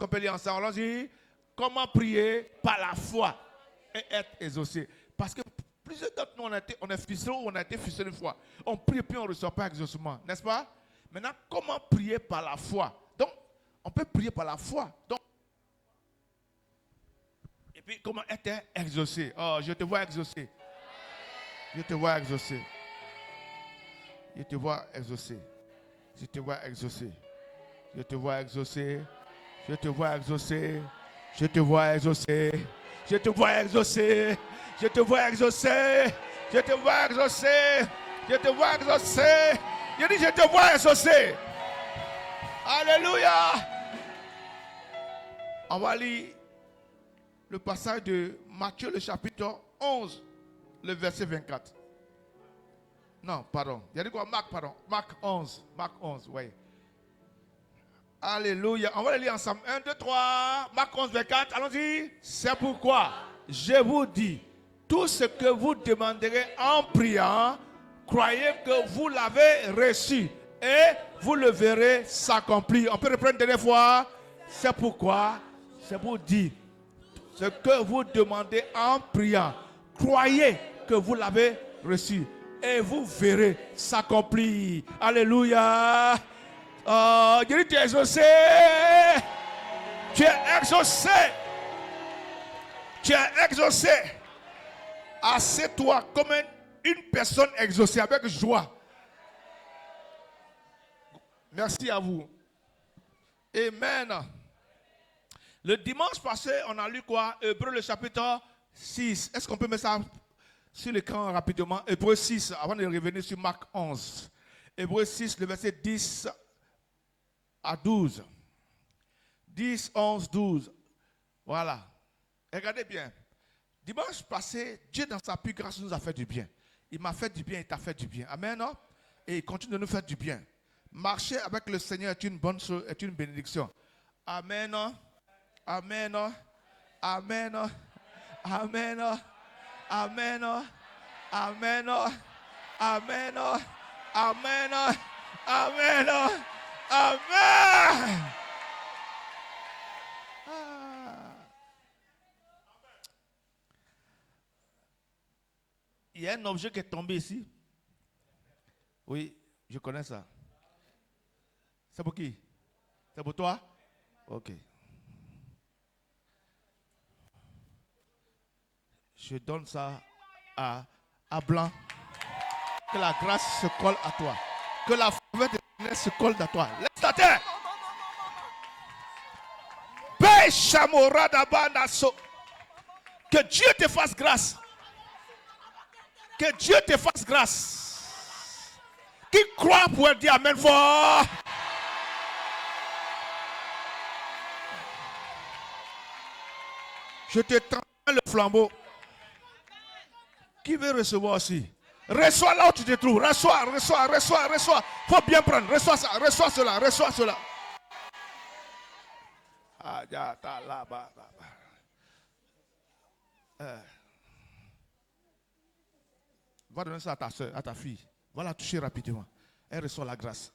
On peut lire ensemble. On dit comment prier par la foi et être exaucé. Parce que plusieurs d'entre nous, on est ficelé ou on a été ficelé une fois. On prie et puis on ne reçoit pas exaucement. N'est-ce pas? Maintenant, comment prier par la foi? Donc, on peut prier par la foi. Donc, et puis, comment être exaucé? Oh, je te vois exaucé. Je te vois exaucé. Je te vois exaucé. Je te vois exaucé. Je te vois exaucé. Je te vois exaucé. Je te vois exaucé. Je te vois exaucé. Je te vois exaucé. Je te vois exaucé. Je te vois exaucé. Je dis je te vois exaucé. Alléluia. On va lire le passage de Matthieu, le chapitre 11, le verset 24. Non, pardon. Il y a dit quoi? Marc, pardon. Marc 11. Marc 11, oui. Alléluia. On va le lire ensemble. 1, 2, 3. Marc 11, 24. Allons-y. C'est pourquoi je vous dis, tout ce que vous demanderez en priant, croyez que vous l'avez reçu et vous le verrez s'accomplir. On peut reprendre une dernière fois. C'est pourquoi je vous dis, ce que vous demandez en priant, croyez que vous l'avez reçu et vous verrez s'accomplir. Alléluia. Tu es exaucé. Tu es exaucé. Tu es exaucé. Assieds-toi comme une personne exaucée avec joie. Merci à vous. Amen. Le dimanche passé, on a lu quoi? Hébreux le chapitre 6. Est-ce qu'on peut mettre ça sur l'écran rapidement? Hébreux 6, avant de revenir sur Marc 11. Hébreux 6, le verset 10 à 12. 10, 11, 12. Voilà. Regardez bien. Dimanche passé, Dieu dans sa plus grâce nous a fait du bien. Il m'a fait du bien, il t'a fait du bien. Amen. Non? Et il continue de nous faire du bien. Marcher avec le Seigneur est une bonne chose, est une bénédiction. Amen. Amen. Amen. Amen. Amen. Amen. Amen. Amen. Amen. Amen. Il y a un objet qui est tombé ici. Oui, je connais ça. C'est pour qui? C'est pour toi? Ok. Je donne ça à Blanc. Que la grâce se colle à toi. Que la faveur de Dieu se colle à toi. Laisse ta terre. Que Dieu te fasse grâce. Que Dieu te fasse grâce. Qui croit pour dire Amen fort. Je te tends le flambeau. Qui veut recevoir aussi? Reçois là où tu te trouves. Reçois. Faut bien prendre. Reçois ça. Reçois cela. Va donner ça à ta soeur, à ta fille. Va la toucher rapidement. Elle reçoit la grâce.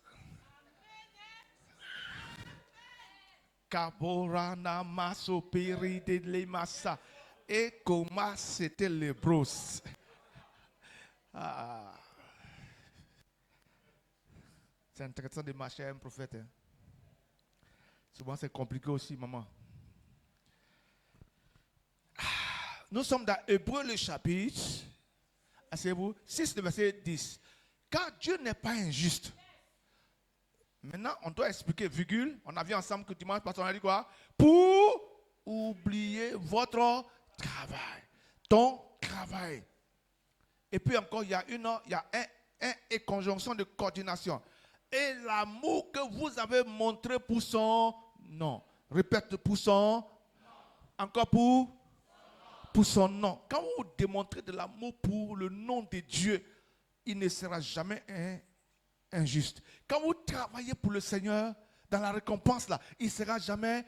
Kaborana maso peri de lemasa. Et comment c'était les bros. C'est intéressant de marcher à un prophète. Hein. Souvent c'est compliqué aussi, maman. Nous sommes dans Hébreux le chapitre. Asseyez-vous. 6, le verset 10. Car Dieu n'est pas injuste. Maintenant, on doit expliquer, virgule. On a vu ensemble que dimanche passé, on a dit quoi? Pour oublier votre travail. Ton travail. Et puis encore, il y a une conjonction de coordination. Et l'amour que vous avez montré pour son nom. Répète, pour son nom. Encore pour son nom. Quand vous démontrez de l'amour pour le nom de Dieu, il ne sera jamais injuste. Quand vous travaillez pour le Seigneur, dans la récompense là, il ne sera jamais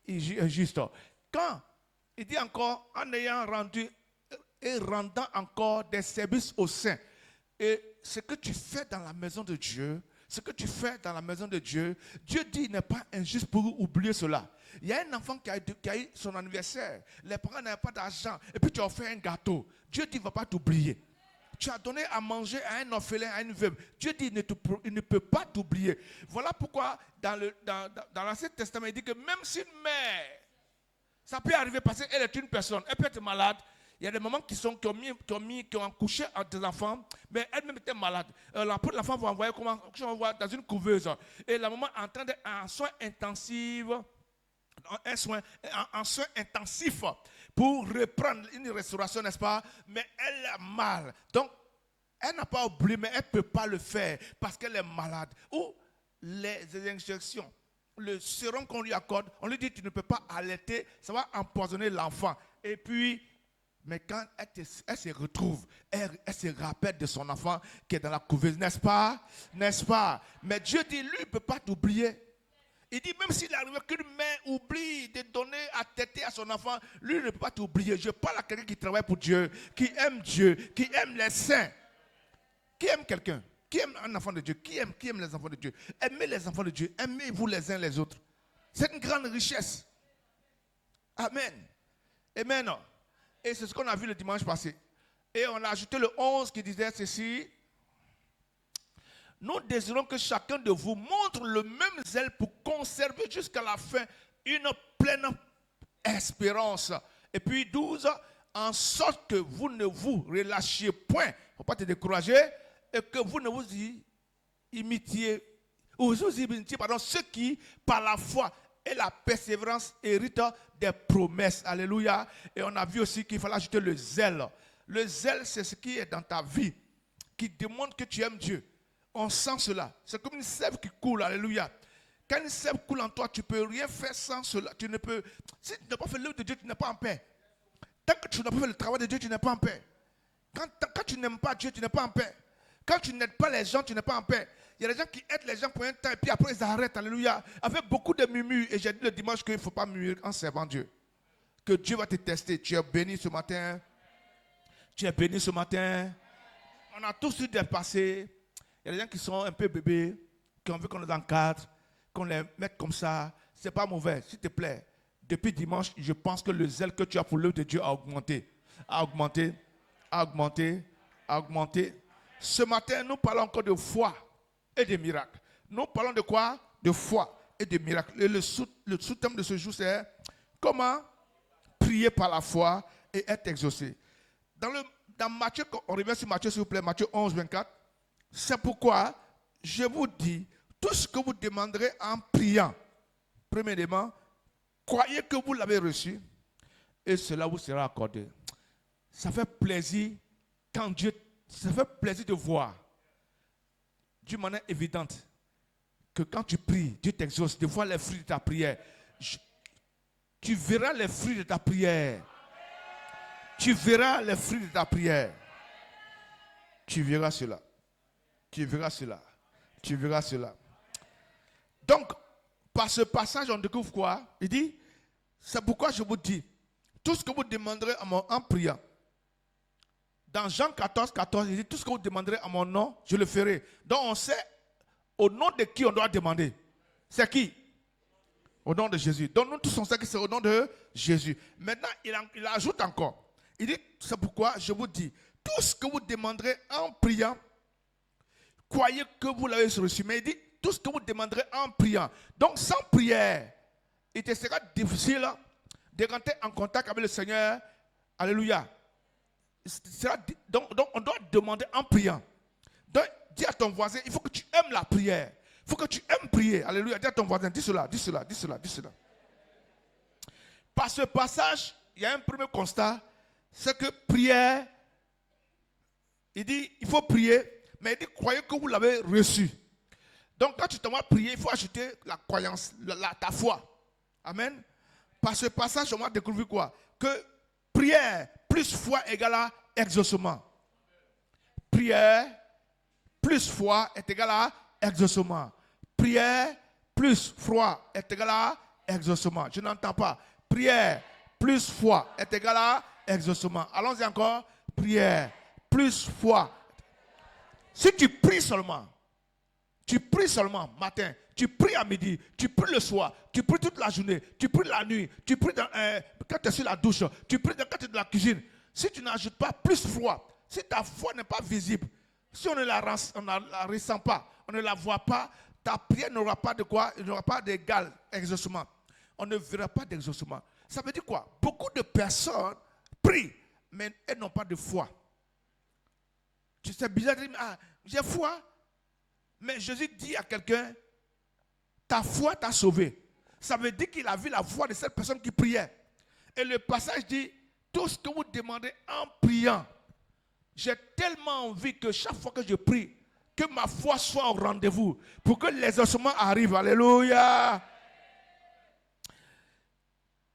injuste. Quand il dit encore, en ayant rendu et rendant encore des services aux saints. Et ce que tu fais dans la maison de Dieu, Dieu dit, il n'est pas injuste pour oublier cela. Il y a un enfant qui a eu son anniversaire. Les parents n'avaient pas d'argent. Et puis tu as offert un gâteau. Dieu dit, il ne va pas t'oublier. Tu as donné à manger à un orphelin, à une veuve. Dieu dit, il ne peut pas t'oublier. Voilà pourquoi dans l'Ancien Testament, il dit que même si une mère, ça peut arriver parce qu'elle est une personne, elle peut être malade. Il y a des mamans qui ont accouché des enfants, mais elle-même était malade. L'enfant va envoyer dans une couveuse. Et la maman est en train d'être en soins intensifs, en soins intensifs pour reprendre une restauration, n'est-ce pas? Mais elle a mal. Donc, elle n'a pas oublié, mais elle ne peut pas le faire parce qu'elle est malade. Ou les injections, le sérum qu'on lui accorde, on lui dit tu ne peux pas allaiter, ça va empoisonner l'enfant. Et puis, mais quand elle se retrouve, elle se rappelle de son enfant qui est dans la couveuse, n'est-ce pas? N'est-ce pas? Mais Dieu dit, lui, il ne peut pas t'oublier. Il dit, même s'il arrive qu'une mère oublie de donner à téter à son enfant, lui, il ne peut pas t'oublier. Je parle à quelqu'un qui travaille pour Dieu, qui aime Dieu, qui aime les saints. Qui aime quelqu'un? Qui aime un enfant de Dieu? Qui aime les enfants de Dieu? Aimez les enfants de Dieu. Aimez-vous les uns les autres. C'est une grande richesse. Amen. Amen. Et c'est ce qu'on a vu le dimanche passé. Et on a ajouté le 11 qui disait ceci. Nous désirons que chacun de vous montre le même zèle pour conserver jusqu'à la fin une pleine espérance. Et puis 12, en sorte que vous ne vous relâchiez point. Il ne faut pas te décourager. Et que vous ne vous imitiez, ou vous imitiez, ceux qui, par la foi et la persévérance, héritent des promesses. Alléluia. Et on a vu aussi qu'il fallait ajouter le zèle. Le zèle, c'est ce qui est dans ta vie, qui démontre que tu aimes Dieu. On sent cela. C'est comme une sève qui coule. Alléluia. Quand une sève coule en toi, tu ne peux rien faire sans cela. Tu ne peux. Si tu n'as pas fait l'œuvre de Dieu, tu n'es pas en paix. Tant que tu n'as pas fait le travail de Dieu, tu n'es pas en paix. Quand tu n'aimes pas Dieu, tu n'es pas en paix. Quand tu n'aides pas les gens, tu n'es pas en paix. Il y a des gens qui aident les gens pour un temps et puis après ils arrêtent. Alléluia. Avec beaucoup de murmures. Et j'ai dit le dimanche qu'il ne faut pas murmurer en servant Dieu. Que Dieu va te tester. Tu es béni ce matin. Tu es béni ce matin. On a tous eu des passés. Il y a des gens qui sont un peu bébés, qui ont vu qu'on les encadre, qu'on les mette comme ça. Ce n'est pas mauvais, s'il te plaît. Depuis dimanche, je pense que le zèle que tu as pour l'œuvre de Dieu a augmenté. A augmenté. A augmenté. A augmenté. Ce matin, nous parlons encore de foi et de miracles. Nous parlons de quoi? De foi et de miracles. Et le sous-thème de ce jour, c'est comment prier par la foi et être exaucé. Dans Matthieu, on revient sur Matthieu, s'il vous plaît, Matthieu 11, 24. C'est pourquoi je vous dis, tout ce que vous demanderez en priant, premièrement, croyez que vous l'avez reçu et cela vous sera accordé. Ça fait plaisir quand Dieu, ça fait plaisir de voir d'une manière évidente que quand tu pries, Dieu t'exauce, de voir les fruits de ta prière. Tu verras les fruits de ta prière. Tu verras les fruits de ta prière. Tu verras cela. Tu verras cela. Tu verras cela. Donc, par ce passage, on découvre quoi? Il dit, c'est pourquoi je vous dis, tout ce que vous demanderez en priant. Dans Jean 14, 14, il dit, tout ce que vous demanderez à mon nom, je le ferai. Donc, on sait au nom de qui on doit demander. C'est qui? Au nom de Jésus. Donc, nous tous on sait que c'est au nom de Jésus. Maintenant, il ajoute encore. Il dit, c'est pourquoi je vous dis, tout ce que vous demanderez en priant, croyez que vous l'avez reçu. Mais il dit, tout ce que vous demanderez en priant. Donc, sans prière, il te sera difficile de rentrer en contact avec le Seigneur. Alléluia. Donc, on doit demander en priant. Donc, dis à ton voisin, il faut que tu aimes la prière. Il faut que tu aimes prier. Alléluia. Dis à ton voisin, dis cela, dis cela, dis cela, dis cela. Par ce passage, il y a un premier constat, c'est que prière, il dit, il faut prier, mais il dit, croyez que vous l'avez reçu. Donc, quand tu t'en vas prier, il faut ajouter la croyance, ta foi. Amen. Par ce passage, on va découvrir quoi? Que prière plus foi égale à exaucement. Prière plus foi est égal à exaucement. Prière plus foi est égal à exaucement. Je n'entends pas. Prière plus foi est égal à exaucement. Allons-y encore. Prière plus foi. Si tu pries seulement, Tu pries seulement matin, tu pries à midi, tu pries le soir, tu pries toute la journée, tu pries la nuit, tu pries quand tu es sur la douche, tu pries quand tu es dans la cuisine. Si tu n'ajoutes pas plus foi, si ta foi n'est pas visible, si on ne la ressent pas, on ne la voit pas, ta prière n'aura pas de quoi, il n'aura pas d'égal exaucement. On ne verra pas d'exaucement. Ça veut dire quoi? Beaucoup de personnes prient, mais elles n'ont pas de foi. Tu sais bizarre de dire, ah, j'ai foi. Mais Jésus dit à quelqu'un, ta foi t'a sauvé. Ça veut dire qu'il a vu la foi de cette personne qui priait. Et le passage dit, tout ce que vous demandez en priant, j'ai tellement envie que chaque fois que je prie, que ma foi soit au rendez-vous, pour que l'exaucement arrive. Alléluia.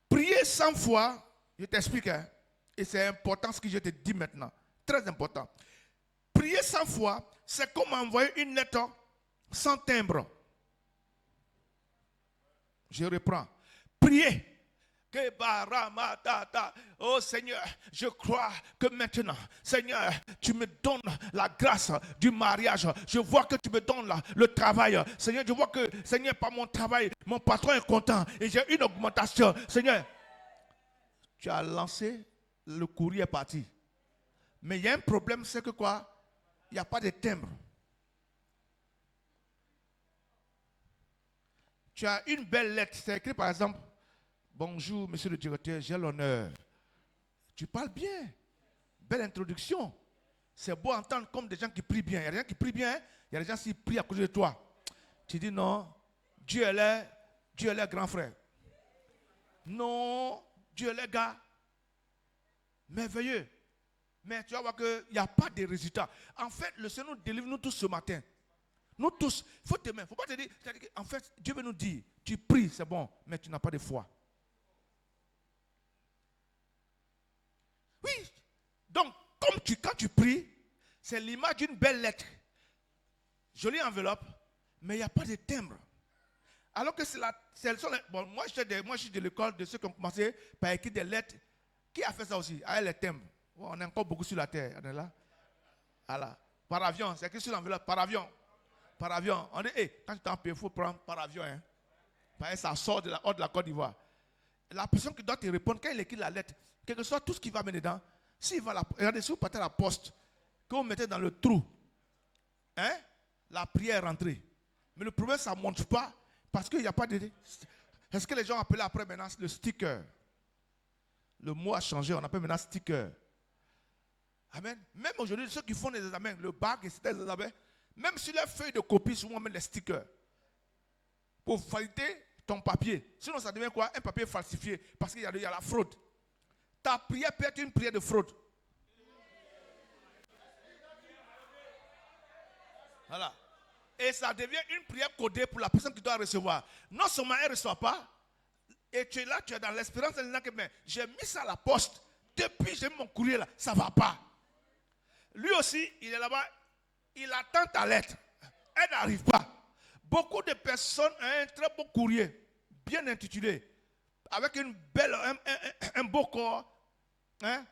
Prier sans foi, je t'explique, hein, et c'est important ce que je te dis maintenant, très important. Prier sans foi, c'est comme envoyer une lettre sans timbre. Je reprends. Prier. Oh Seigneur, je crois que maintenant, Seigneur, tu me donnes la grâce du mariage. Je vois que tu me donnes le travail. Seigneur, je vois que, Seigneur, par mon travail, mon patron est content et j'ai une augmentation. Seigneur, tu as lancé, le courrier est parti. Mais il y a un problème, c'est que quoi? Il n'y a pas de timbre. Tu as une belle lettre, c'est écrit par exemple, bonjour monsieur le directeur, j'ai l'honneur. Tu parles bien, belle introduction. C'est beau entendre comme des gens qui prient bien. Il y a des gens qui prient bien, il y a des gens qui prient à cause de toi. Tu dis non, Dieu est là, Dieu est là grand frère. Non, Dieu est là gars. Merveilleux. Mais tu vas voir qu'il n'y a pas de résultat. En fait, le Seigneur nous délivre nous tous ce matin. Nous tous, il faut te mettre. Il ne faut pas te dire, en fait, Dieu veut nous dire, tu pries, c'est bon, mais tu n'as pas de foi. Oui. Donc, quand tu pries, c'est l'image d'une belle lettre. Jolie enveloppe, mais il n'y a pas de timbre. Alors que bon, moi, je suis de l'école de ceux qui ont commencé par écrire des lettres. Qui a fait ça aussi? Avec les timbres. On est encore beaucoup sur la terre. On est là. Voilà. Par avion, c'est écrit sur l'enveloppe, par avion. Par avion. On dit, hey, quand tu t'en payes, il faut prendre par avion. Hein. Parce que ça sort de la Côte d'Ivoire. La personne qui doit te répondre, quand il écrit la lettre, quel que soit tout ce qui va mettre dedans, s'il va regardez, si vous partez à la poste, que vous mettez dans le trou, hein, la prière est rentrée. Mais le problème, ça ne monte pas parce qu'il n'y a pas de. Est-ce que les gens appellent après maintenant le sticker? Le mot a changé, on appelle maintenant sticker. Amen. Même aujourd'hui, ceux qui font des examens, le bac et des examens, même sur les feuilles de copie, souvent on met des stickers. Pour valider ton papier. Sinon, ça devient quoi? Un papier falsifié. Parce qu'il y a la fraude. Ta prière peut être une prière de fraude. Voilà. Et ça devient une prière codée pour la personne qui doit recevoir. Non seulement elle ne reçoit pas, et tu es là, tu es dans l'espérance, elle dit que j'ai mis ça à la poste. Depuis j'ai mis mon courrier là, ça ne va pas. Lui aussi, il est là-bas, il attend ta lettre. Elle n'arrive pas. Beaucoup de personnes ont un très beau courrier, bien intitulé, avec un beau corps, hein,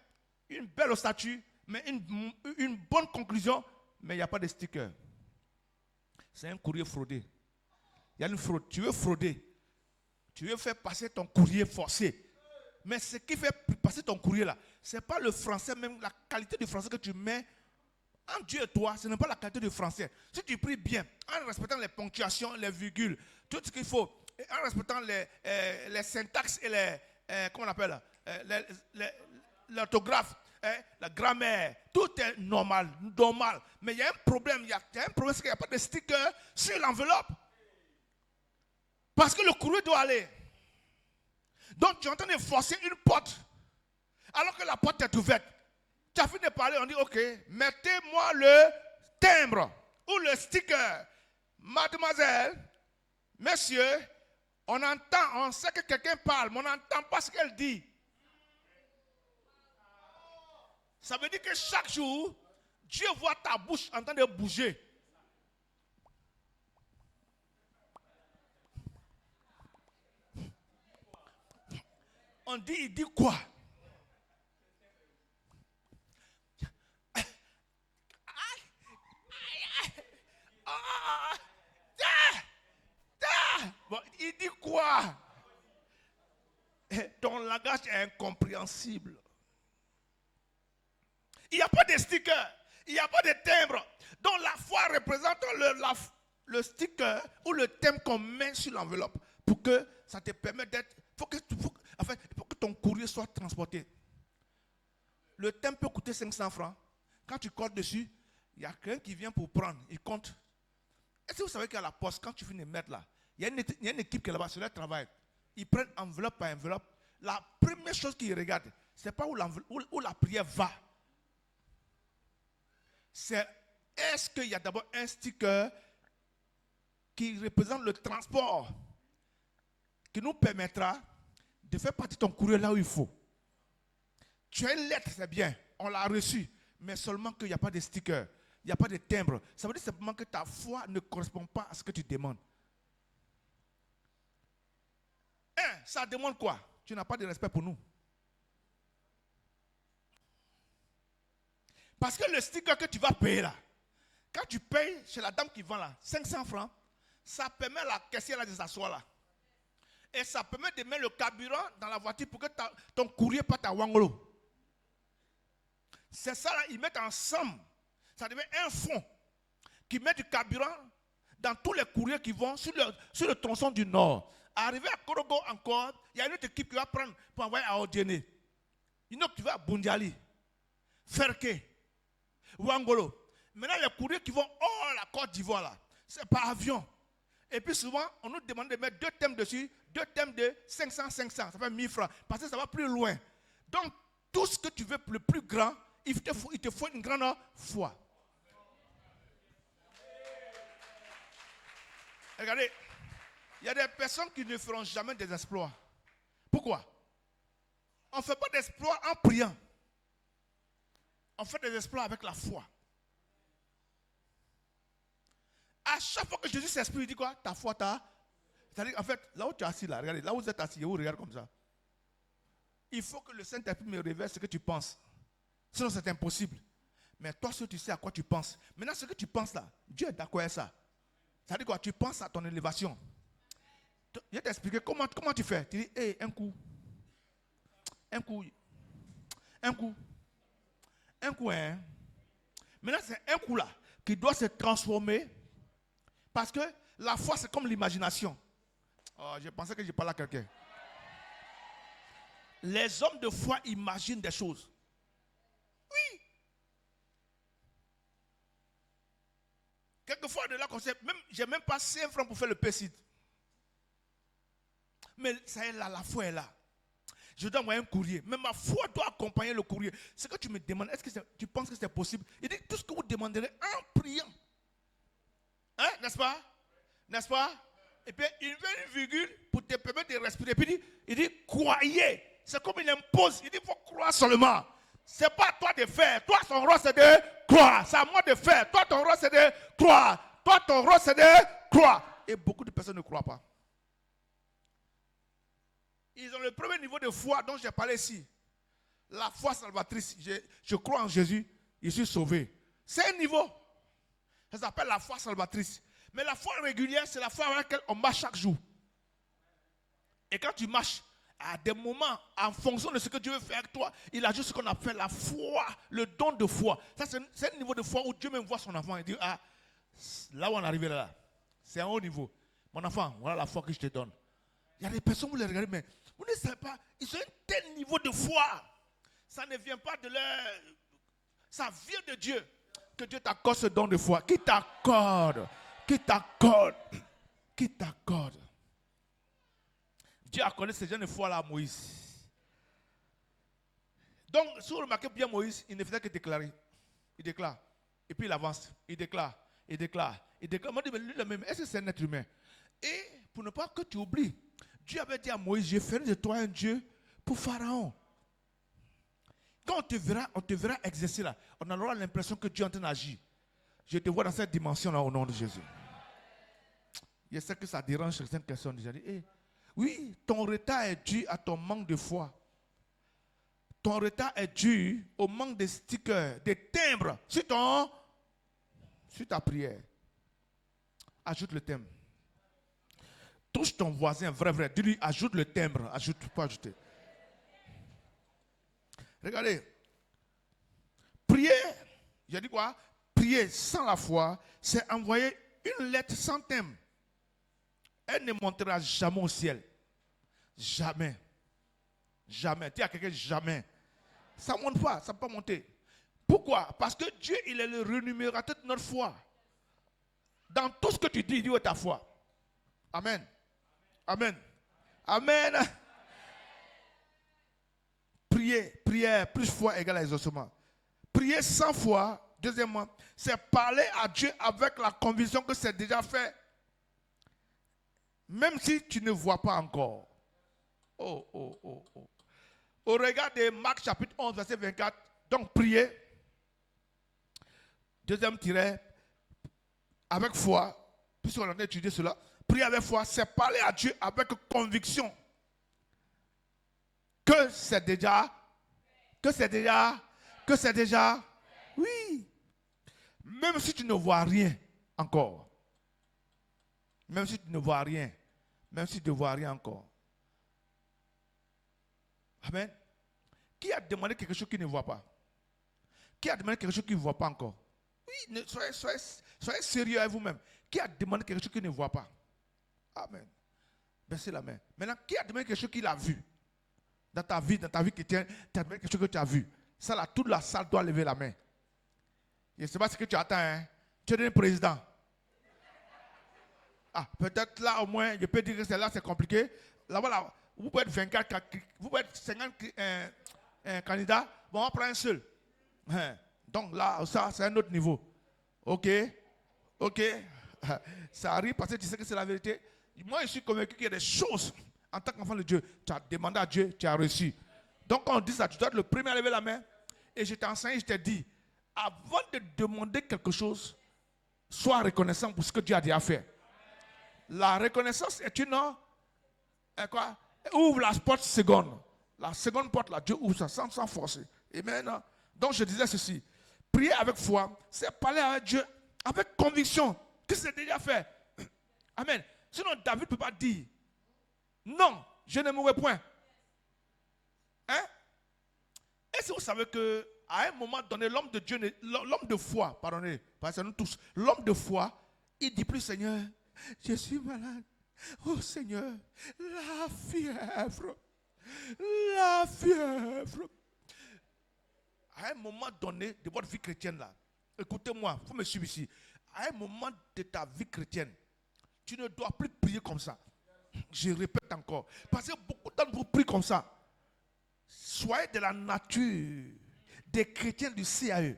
une belle statue, mais une bonne conclusion, mais il n'y a pas de sticker. C'est un courrier fraudé. Il y a une fraude. Tu veux frauder. Tu veux faire passer ton courrier forcé. Mais ce qui fait passer ton courrier là, ce n'est pas le français, même la qualité du français que tu mets. En Dieu et toi, ce n'est pas la qualité du français. Si tu pries bien, en respectant les ponctuations, les virgules, tout ce qu'il faut, en respectant les syntaxes et comment on appelle, l'orthographe, la grammaire, tout est normal. Mais il y a un problème, c'est qu'il n'y a pas de sticker sur l'enveloppe. Parce que le courrier doit aller. Donc tu es en train de forcer une porte, alors que la porte est ouverte. Tu as fini de parler, on dit, ok, mettez-moi le timbre ou le sticker. Mademoiselle, monsieur, on entend, on sait que quelqu'un parle, mais on n'entend pas ce qu'elle dit. Ça veut dire que chaque jour, Dieu voit ta bouche en train de bouger. On dit, il dit quoi? ton langage est incompréhensible. Il n'y a pas de sticker, il n'y a pas de timbre. Donc la foi représente le sticker ou le thème qu'on met sur l'enveloppe pour que ça te permette d'être... pour que ton courrier soit transporté. Le thème peut coûter 500 francs. Quand tu colles dessus, il y a quelqu'un qui vient pour prendre, il compte. Est-ce que vous savez qu'à la poste, quand tu finis de mettre là, il y a une équipe qui est là-bas, sur leur travail. Ils prennent enveloppe par enveloppe. La première chose qu'ils regardent, ce n'est pas où la prière va. C'est est-ce qu'il y a d'abord un sticker qui représente le transport qui nous permettra de faire partir ton courrier là où il faut. Tu as une lettre, c'est bien, on l'a reçue, mais seulement qu'il n'y a pas de sticker, il n'y a pas de timbre. Ça veut dire simplement que ta foi ne correspond pas à ce que tu demandes. Ça demande quoi? Tu n'as pas de respect pour nous. Parce que le sticker que tu vas payer là, quand tu payes chez la dame qui vend là, 500 francs, ça permet à la caissière de s'asseoir là. Et ça permet de mettre le carburant dans la voiture pour que ton courrier parte à Wangolo. C'est ça là, ils mettent ensemble. Ça devient un fonds qui met du carburant dans tous les courriers qui vont sur le tronçon du Nord. Arrivé à Korogo encore, il y a une autre équipe qui va prendre pour envoyer à Odiene. Une autre qui va à Bundiali, Ferke, Wangolo. Maintenant, les courriers qui vont hors la Côte d'Ivoire là, c'est par avion. Et puis souvent, on nous demande de mettre 2 thèmes dessus, 2 thèmes de 500, ça fait 1000 francs, parce que ça va plus loin. Donc, tout ce que tu veux le plus grand, il te faut une grande foi. Regardez, il y a des personnes qui ne feront jamais des exploits. Pourquoi? On ne fait pas d'exploits en priant. On fait des exploits avec la foi. À chaque fois que Jésus s'exprime, il dit quoi? Ta foi, c'est-à-dire, en fait, là où tu es assis, là, regardez, là où vous êtes assis, vous regardez comme ça. Il faut que le Saint-Esprit me révèle ce que tu penses. Sinon, c'est impossible. Mais toi, seul, tu sais à quoi tu penses. Maintenant, ce que tu penses là, Dieu est d'accord avec ça. Ça dit quoi? Tu penses à ton élévation. Je vais t'expliquer comment tu fais. Tu dis, hey, un coup, hein. Maintenant, c'est un coup là qui doit se transformer. Parce que la foi, c'est comme l'imagination. Oh, je pensais que je parlais à quelqu'un. Les hommes de foi imaginent des choses. Oui. Quelquefois, de là, je n'ai même pas 5 francs pour faire le pécide. Mais ça est là, la foi est là. Je dois envoyer un courrier. Mais ma foi doit accompagner le courrier. Ce que tu me demandes, est-ce que tu penses que c'est possible? Il dit tout ce que vous demanderez en priant. Hein, n'est-ce pas? N'est-ce pas? Et puis il met une virgule pour te permettre de respirer. Puis il dit croyez. C'est comme il impose. Il dit il faut croire seulement. C'est pas à toi de faire. Toi, ton rôle, c'est de croire. C'est à moi de faire. Toi, ton rôle, c'est de croire. Toi, ton rôle, c'est de croire. Et beaucoup de personnes ne croient pas. Ils ont le premier niveau de foi dont j'ai parlé ici. La foi salvatrice. Je crois en Jésus. Je suis sauvé. C'est un niveau. Ça s'appelle la foi salvatrice. Mais la foi régulière, c'est la foi avec laquelle on marche chaque jour. Et quand tu marches, à des moments, en fonction de ce que Dieu veut faire avec toi, il a juste ce qu'on appelle la foi, le don de foi. Ça, c'est un niveau de foi où Dieu même voit son enfant et dit, ah, là où on est arrivé là, c'est un haut niveau. Mon enfant, voilà la foi que je te donne. Il y a des personnes, vous les regardez, mais vous ne savez pas, ils ont un tel niveau de foi. Ça ne vient pas de leur... Ça vient de Dieu. Que Dieu t'accorde ce don de foi. Qui t'accorde. Dieu a accordé ce genre de foi là à Moïse. Donc, si vous remarquez bien Moïse, il ne faisait que déclarer. Il déclare. Et puis il avance. Il déclare. Moi, je dis, mais lui, le même, est-ce que c'est un être humain? Et pour ne pas que tu oublies, Dieu avait dit à Moïse, je ferai de toi un Dieu pour Pharaon. Quand on te verra exercer là, on aura l'impression que Dieu est en train d'agir. Je te vois dans cette dimension-là au nom de Jésus. Je sais que ça dérange certaines personnes. J'ai dit, oui, ton retard est dû à ton manque de foi. Ton retard est dû au manque de stickers, de timbres sur ta prière. Ajoute le thème. Touche ton voisin, vrai. Dis-lui, ajoute le timbre. Ajoute, pas ajouter. Regardez. Prier, j'ai dit quoi? Prier sans la foi, c'est envoyer une lettre sans thème. Elle ne montera jamais au ciel. Jamais. Jamais. Dis à quelqu'un jamais. Ça ne monte pas, ça ne peut pas monter. Pourquoi? Parce que Dieu, il est le rémunérateur de notre foi. Dans tout ce que tu dis, il dit où est ta foi. Amen. Amen. Amen. Prier, prière, plus foi égale exaucement. Prier sans foi, deuxièmement, c'est parler à Dieu avec la conviction que c'est déjà fait. Même si tu ne vois pas encore. Oh. Au regard de Marc chapitre 11, verset 24, donc prier, deuxième tiret, avec foi, puisqu'on a étudié cela, prier avec foi, c'est parler à Dieu avec conviction que c'est déjà, oui. Même si tu ne vois rien encore. Même si tu ne vois rien. Même si tu ne vois rien encore. Amen. Qui a demandé quelque chose qu'il ne voit pas? Qui a demandé quelque chose qu'il ne voit pas encore? Oui, soyez sérieux avec vous-même. Qui a demandé quelque chose qu'il ne voit pas? Amen. Baissez la main. Maintenant, qui a demandé quelque chose qu'il a vu? Dans ta vie chrétienne, tu as demandé quelque chose que tu as vu. Ça là, toute la salle doit lever la main. Je ne sais pas ce que tu attends. Hein? Tu es devenu président. Ah, peut-être là au moins, je peux dire que c'est là, c'est compliqué. Là-bas, là, vous pouvez être 24, vous pouvez être 50 candidats, bon, on va prendre un seul. Donc là, ça, c'est un autre niveau. Ok. Ça arrive parce que tu sais que c'est la vérité. Moi, je suis convaincu qu'il y a des choses, en tant qu'enfant de Dieu, tu as demandé à Dieu, tu as reçu. Donc, quand on dit ça, tu dois être le premier à lever la main. Et je t'enseigne, je t'ai dit, avant de demander quelque chose, sois reconnaissant pour ce que Dieu a déjà fait. La reconnaissance est une... quoi? Ouvre la porte seconde. La seconde porte, là, Dieu ouvre ça sans forcer. Amen. Donc, je disais ceci. Prier avec foi, c'est parler avec Dieu avec conviction que c'est déjà fait. Amen. Sinon, David ne peut pas dire, non, je ne mourrai point. Hein? Et si vous savez qu'à un moment donné, l'homme de Dieu, l'homme de foi, pardonnez, parce que nous tous, l'homme de foi, il dit plus, Seigneur, je suis malade. Oh Seigneur, la fièvre. À un moment donné de votre vie chrétienne là, écoutez-moi, il faut me suivre ici. À un moment de ta vie chrétienne, tu ne dois plus prier comme ça. Je répète encore. Parce que beaucoup d'entre vous prient comme ça. Soyez de la nature des chrétiens du CAE.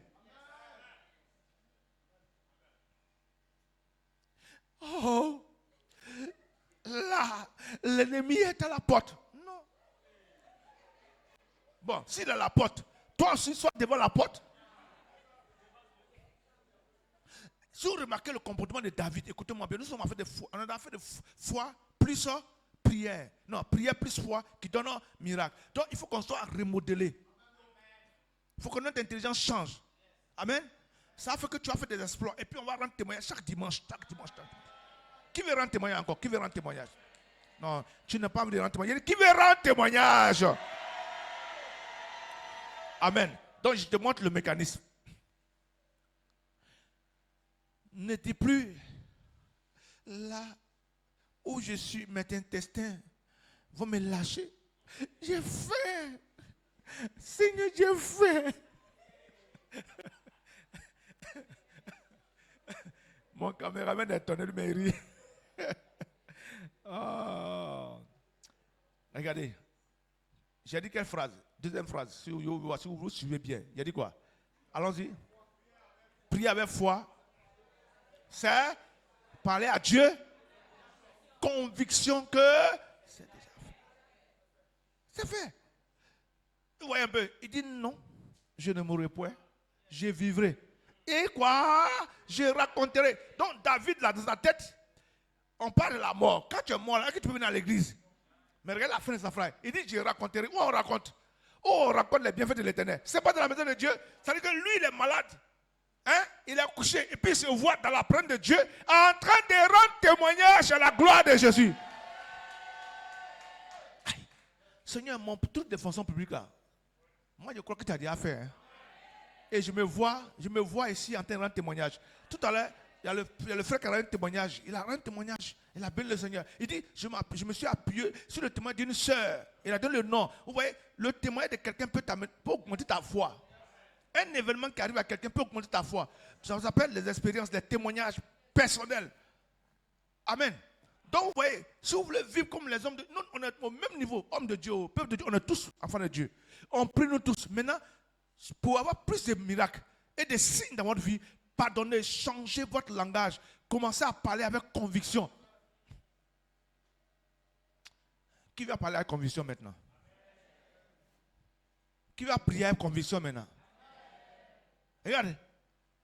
Oh, là, l'ennemi est à la porte. Non. Bon, s'il est à la porte, toi aussi, sois devant la porte. Si vous remarquez le comportement de David, écoutez-moi bien, nous sommes en fait de foi. On a fait de foi plus prière. Non, prière plus foi qui donne un miracle. Donc, il faut qu'on soit remodelé. Il faut que notre intelligence change. Amen. Ça fait que tu as fait des exploits. Et puis, on va rendre témoignage chaque dimanche. Qui veut rendre témoignage encore? Qui veut rendre témoignage? Non, tu n'as pas envie de rendre témoignage. Qui veut rendre témoignage? Amen. Donc, je te montre le mécanisme. Ne dis plus, là où je suis, mes intestins vont me lâcher. J'ai faim. Seigneur, j'ai faim. Mon caméraman est tourné de mairie. Oh. Regardez. J'ai dit quelle phrase? Deuxième phrase. Si vous suivez bien. J'ai dit quoi? Allons-y. Prier avec foi. C'est parler à Dieu. Conviction que c'est déjà fait. C'est fait. Vous voyez un peu. Il dit non. Je ne mourrai point. Je vivrai. Et quoi? Je raconterai. Donc David, là, dans sa tête, on parle de la mort. Quand tu es mort, là, est-ce que tu peux venir à l'église? Mais regarde la fin de sa phrase. Il dit, je raconterai. Où on raconte? Oh, on raconte les bienfaits de l'éternel. Ce n'est pas dans la maison de Dieu. Ça veut dire que lui, il est malade. Hein? Il est couché. Et puis il se voit dans la présence de Dieu en train de rendre témoignage à la gloire de Jésus. Aïe. Seigneur, mon truc de fonction publique là. Moi, je crois que tu as déjà fait. Hein. Et je me vois ici en train de rendre témoignage. Tout à l'heure, il y a le frère qui a rendu témoignage. Il a rendu témoignage. Il a béni le Seigneur. Il dit, je me suis appuyé sur le témoignage d'une sœur. Il a donné le nom. Vous voyez, le témoignage de quelqu'un peut augmenter ta foi. Un événement qui arrive à quelqu'un peut augmenter ta foi. Ça s'appelle les expériences, les témoignages personnels. Amen. Donc, vous voyez, si vous voulez vivre comme les hommes de Dieu, nous, on est au même niveau, hommes de Dieu, peuple de Dieu, on est tous enfants de Dieu. On prie nous tous. Maintenant, pour avoir plus de miracles et de signes dans votre vie, pardonnez, changez votre langage. Commencez à parler avec conviction. Qui va parler avec conviction maintenant? Qui va prier avec conviction maintenant? Regardez,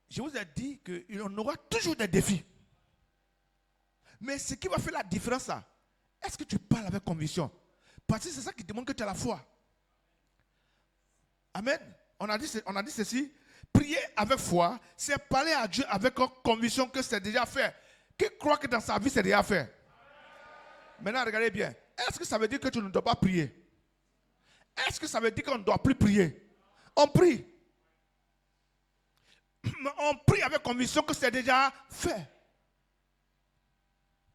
je vous ai dit qu'on aura toujours des défis. Mais ce qui va faire la différence, est-ce que tu parles avec conviction? Parce que c'est ça qui demande que tu as la foi. Amen. On a dit ceci. Prier avec foi, c'est parler à Dieu avec conviction que c'est déjà fait. Qui croit que dans sa vie c'est déjà fait? Maintenant, regardez bien. Est-ce que ça veut dire que tu ne dois pas prier? Est-ce que ça veut dire qu'on ne doit plus prier? On prie. On prie avec conviction que c'est déjà fait.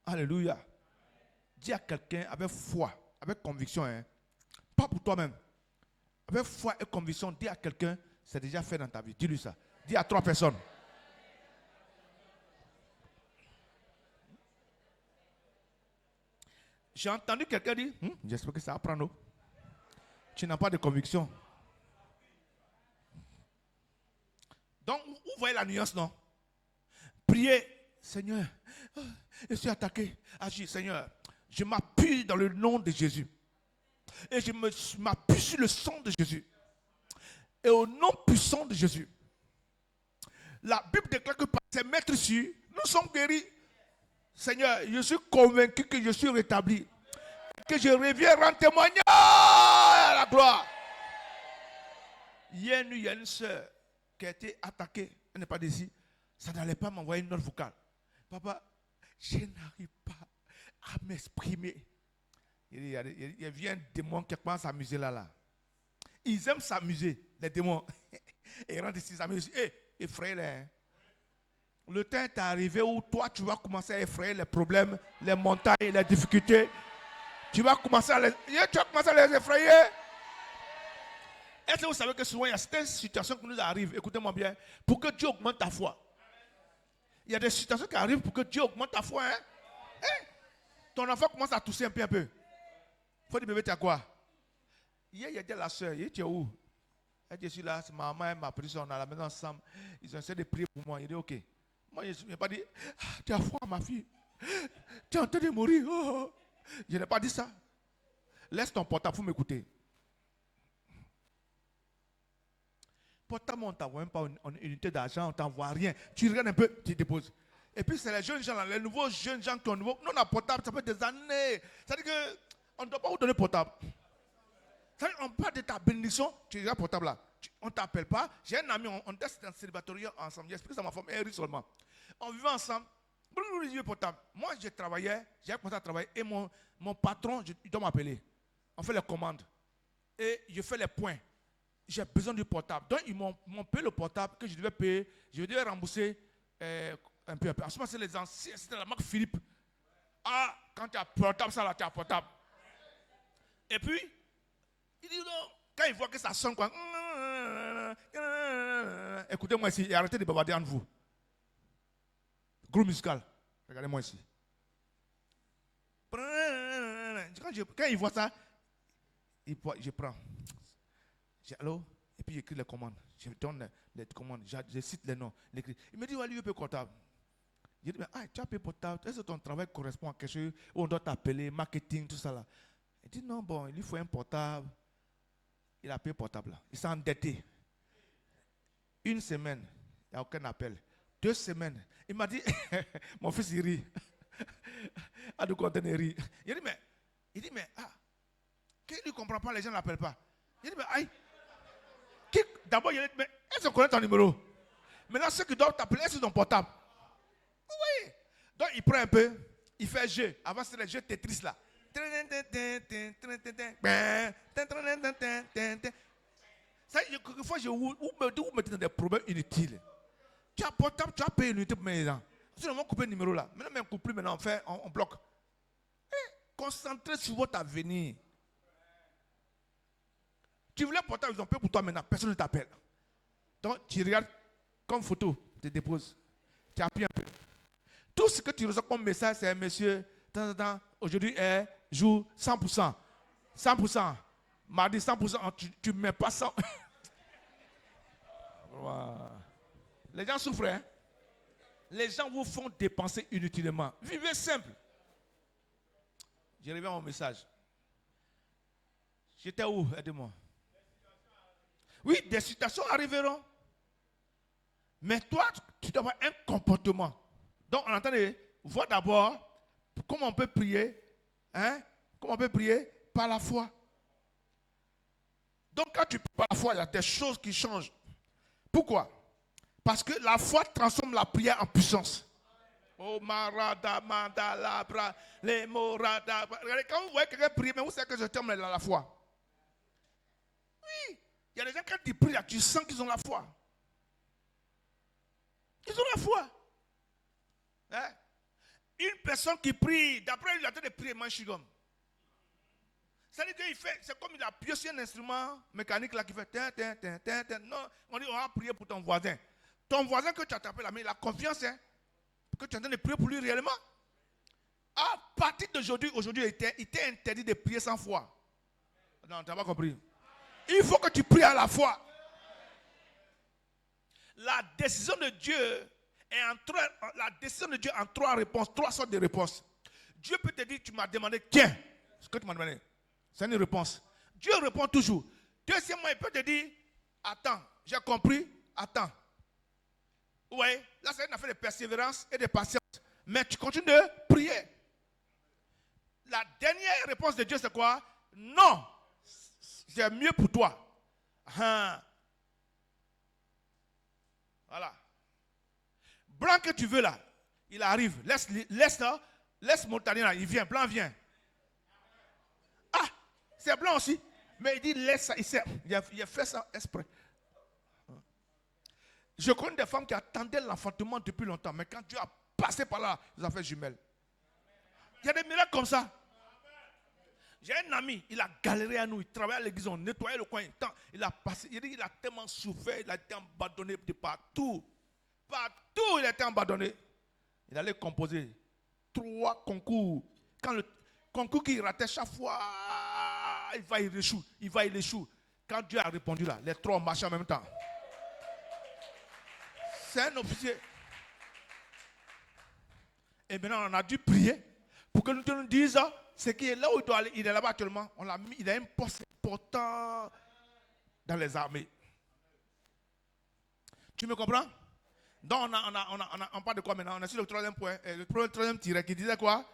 Alléluia. Dis à quelqu'un avec foi, avec conviction, hein, pas pour toi-même. Avec foi et conviction, dis à quelqu'un, c'est déjà fait dans ta vie. Dis-lui ça. Dis à 3 personnes. J'ai entendu quelqu'un dire, j'espère que ça va prendre. Tu n'as pas de conviction. Donc, vous voyez la nuance, non? Priez, Seigneur, je suis attaqué. Agis, Seigneur, je m'appuie dans le nom de Jésus. Et je m'appuie sur le sang de Jésus. Et au nom puissant de Jésus. La Bible déclare que par ses maîtres sur, nous sommes guéris. Seigneur, je suis convaincu que je suis rétabli. Que je reviens rendre témoignage à la gloire. Hier, il y a une soeur qui a été attaquée. Elle n'est pas d'ici. Ça n'allait pas m'envoyer une note vocale. Papa, je n'arrive pas à m'exprimer. Il y a un démon qui commence à s'amuser là. Ils aiment s'amuser, les démons. Et ils rentrent ici, s'amusent. Effrayer les. Le temps est arrivé où toi, tu vas commencer à effrayer les problèmes, les montagnes, les difficultés. Tu vas commencer à les effrayer. Est-ce que vous savez que souvent, il y a certaines situations qui nous arrivent, écoutez-moi bien, pour que Dieu augmente ta foi. Il y a des situations qui arrivent pour que Dieu augmente ta foi. Ton enfant commence à tousser un peu. Il faut dire, bébé, tu as quoi? Hier, il y a dit à la soeur, tu es où? Elle dit, je suis là, ma maman m'a pris, on est à la maison ensemble. Ils ont essayé de prier pour moi. Il dit, ok. Moi, je n'ai pas dit, tu as foi, ma fille. Tu es en train de mourir. Oh. Je n'ai pas dit ça. Laisse ton portable pour m'écouter. Portable, on ne t'envoie même pas une unité d'argent, on ne t'envoie rien. Tu regardes un peu, tu déposes. Et puis, c'est les jeunes gens, les nouveaux jeunes gens qui ont nouveau. Nous, on a portable, ça fait des années. C'est-à-dire qu'on ne doit pas vous donner portable. On parle de ta bénédiction, tu es portable là. On ne t'appelle pas. J'ai un ami, on était dans le célibatoriat ensemble. J'explique ça à ma femme, elle rit seulement. On vivait ensemble. Portable. Moi, j'ai commencé à travailler et mon patron, il doit m'appeler. On fait les commandes. Et je fais les points. J'ai besoin du portable. Donc, ils m'ont payé le portable que je devais payer. Je devais rembourser un peu. En ce moment, c'est les anciens, c'était la marque Philippe. Ah, quand tu as portable, ça là, tu as portable. Et puis, il dit non, quand il voit que ça sonne quoi. Écoutez-moi ici et arrêtez de bavarder entre vous. Groupe musical. Regardez-moi ici. Quand il voit ça, je prends. Allô? Et puis j'écris les commandes. Je donne les commandes. Je cite les noms. Il me dit, ouais, lui, il peut portable. Je dis, mais tu as payé portable. Est-ce que ton travail correspond à quelque chose où on doit t'appeler, marketing, tout ça là? Il dit, non, bon, il lui faut un portable. Il a payé portable là. Il s'est endetté. 1 semaine, il n'y a aucun appel. 2 semaines, il m'a dit, mon fils il rit. À de contenir rit. Il dit, mais qui ne comprend pas, les gens ne l'appellent pas. Il dit, mais aïe. D'abord, il dit, mais est-ce qu'on connaît ton numéro? Maintenant, ceux qui doivent t'appeler, est-ce ton portable? Oui. Donc, il prend un peu, il fait jeu. Avant, c'était le jeu Tetris là. Quelquefois, vous mettez dans des problèmes inutiles. Tu as portable, tu as payé une unité pour mes gens. Si on va couper le numéro là, maintenant, on coupe plus, maintenant, on bloque. Concentrez sur votre avenir. Tu voulais portable, ils ont payé pour toi maintenant, personne ne t'appelle. Donc, tu regardes comme photo, tu te déposes. Tu appuies un peu. Tout ce que tu reçois comme message, c'est monsieur, aujourd'hui est jour 100%. 100%. Mardi 100%, tu ne mets pas 100%. Les gens souffrent. Hein? Les gens vous font dépenser inutilement. Vivez simple. Je reviens à mon message. J'étais où? Aidez-moi. Oui, des situations arriveront. Mais toi, tu dois avoir un comportement. Donc, on entend voir d'abord comment on peut prier. Hein? Comment on peut prier? Par la foi. Donc, quand tu pries par la foi, il y a des choses qui changent. Pourquoi? Parce que la foi transforme la prière en puissance. Oh, marada, mandala, bra, les morada. Regardez, quand vous voyez quelqu'un prier, mais vous savez que je termine la foi. Oui, il y a des gens, quand ils prient, là, tu sens qu'ils ont la foi. Ils ont la foi. Hein? Une personne qui prie, d'après lui, il a train de prier manchigum. C'est-à-dire qu'il fait, c'est comme il a pioché un instrument mécanique là qui fait non, on dit on va prier pour ton voisin. Ton voisin que tu as tapé la main, il a confiance, hein, que tu es en train de prier pour lui réellement. À partir d'aujourd'hui, il t'est interdit de prier sans foi. Non, tu n'as pas compris. Il faut que tu pries à la foi. La décision de Dieu est en trois réponses, trois sortes de réponses. Dieu peut te dire, tu m'as demandé, tiens, ce que tu m'as demandé. C'est une réponse. Dieu répond toujours. Deuxièmement, il peut te dire, attends, j'ai compris, attends. Oui, là c'est une affaire de persévérance et de patience. Mais tu continues de prier. La dernière réponse de Dieu, c'est quoi? Non, c'est mieux pour toi. Voilà. Blanc que tu veux là, il arrive. Laisse Montagnard là, il vient, blanc vient. Ah, c'est blanc aussi. Mais il dit laisse ça, il a fait ça exprès. Je connais des femmes qui attendaient l'enfantement depuis longtemps, mais quand Dieu a passé par là, ils ont fait jumelles. Il y a des miracles comme ça. J'ai un ami, il a galéré à nous, il travaillait à l'église, on nettoyait le coin. Il a passé, il a tellement souffert, il a été abandonné de partout. Partout, il a été abandonné. Il allait composer 3 concours. Quand le concours qu'il ratait chaque fois, il échoue. Quand Dieu a répondu là, les 3 ont marché en même temps. C'est un officier. Et maintenant, on a dû prier pour que nous disions ce qui est là où il doit aller. Il est là-bas actuellement. Il a un poste important dans les armées. Tu me comprends? Donc, on parle de quoi maintenant? On est sur le 3e point, le 3e tiret qui disait quoi?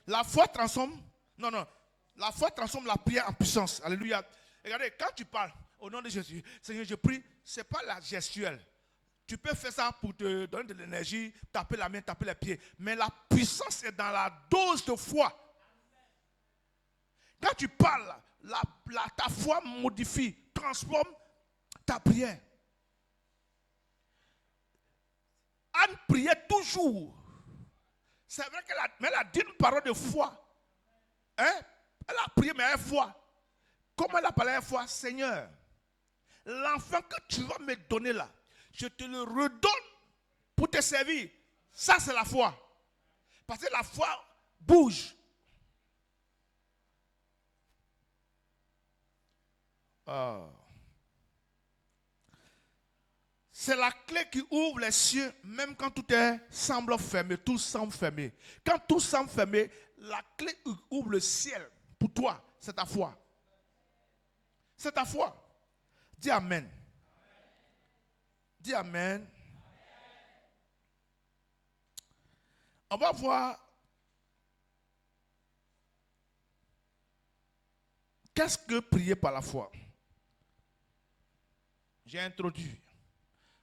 La foi transforme. La foi transforme la prière en puissance. Alléluia. Regardez, quand tu parles au nom de Jésus, Seigneur, je prie, ce n'est pas la gestuelle. Tu peux faire ça pour te donner de l'énergie, taper la main, taper les pieds. Mais la puissance est dans la dose de foi. Quand tu parles, ta foi modifie, transforme ta prière. Anne priait toujours. C'est vrai qu'elle a dit une parole de foi. Hein? Elle a prié, mais avec foi. Comment elle a parlé avec foi? Seigneur, l'enfant que tu vas me donner là, je te le redonne pour te servir. Ça, c'est la foi. Parce que la foi bouge. C'est la clé qui ouvre les cieux, même quand tout semble fermé, tout semble fermé. Quand tout semble fermé, la clé ouvre le ciel pour toi. C'est ta foi. C'est ta foi. Dis Amen. Dis Amen. On va voir qu'est-ce que prier par la foi. J'ai introduit.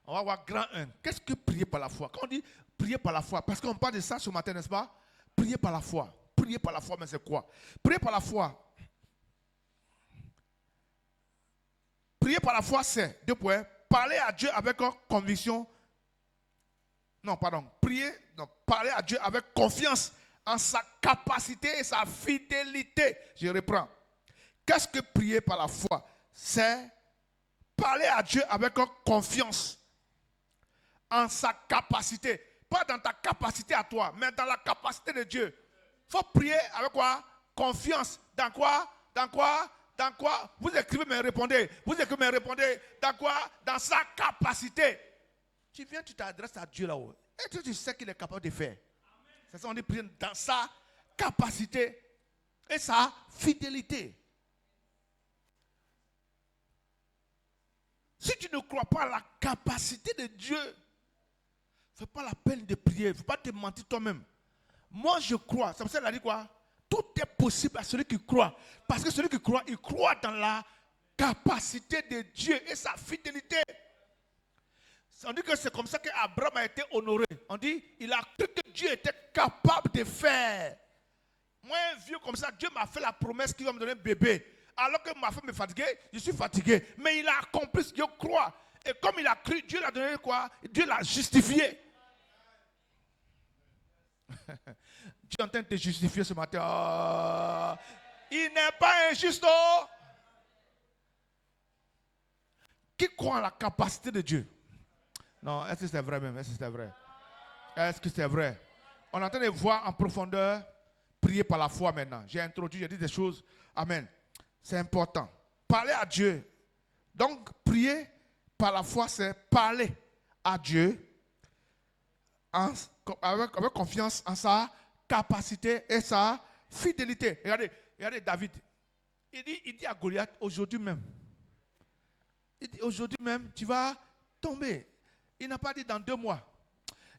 On va voir grand 1. Qu'est-ce que prier par la foi? Quand on dit prier par la foi, parce qu'on parle de ça ce matin, n'est-ce pas? Prier par la foi. Prier par la foi, mais c'est quoi? Prier par la foi. prier par la foi, c'est, 2 points, parler à Dieu avec conviction. Non, pardon. Parler à Dieu avec confiance en sa capacité et sa fidélité. Je reprends. Qu'est-ce que prier par la foi? C'est parler à Dieu avec confiance en sa capacité. Pas dans ta capacité à toi, mais dans la capacité de Dieu. Il faut prier avec quoi? Confiance. Dans quoi? Dans quoi? Dans quoi? Vous écrivez mais répondez. Vous écrivez mais répondez. Dans quoi? Dans sa capacité. Tu viens, tu t'adresses à Dieu là-haut. Et tu sais qu'il est capable de faire. C'est ça, on dit prier dans sa capacité et sa fidélité. Si tu ne crois pas à la capacité de Dieu, ce n'est pas la peine de prier. Il ne faut pas te mentir toi-même. Moi, je crois. C'est pour ça qu'il a dit quoi? Tout est possible à celui qui croit. Parce que celui qui croit, il croit dans la capacité de Dieu et sa fidélité. On dit que c'est comme ça qu'Abraham a été honoré. On dit, il a cru que Dieu était capable de faire. Moi, un vieux comme ça, Dieu m'a fait la promesse qu'il va me donner un bébé. Alors que ma femme est fatiguée, je suis fatigué. Mais il a accompli ce qu'il croit. Et comme il a cru, Dieu l'a donné quoi? Dieu l'a justifié. Dieu est en train de te justifier ce matin. Oh, il n'est pas injuste. Oh. Qui croit en la capacité de Dieu? Non, est-ce que c'est vrai même? Est-ce que c'est vrai? Est-ce que c'est vrai? On est en train de voir en profondeur, prier par la foi maintenant. J'ai introduit, j'ai dit des choses. Amen. C'est important. Parler à Dieu. Donc, prier par la foi, c'est parler à Dieu avec confiance en sa capacité et sa fidélité. Regardez David. Il dit à Goliath, aujourd'hui même. Il dit, aujourd'hui même, tu vas tomber. Il n'a pas dit dans 2 mois.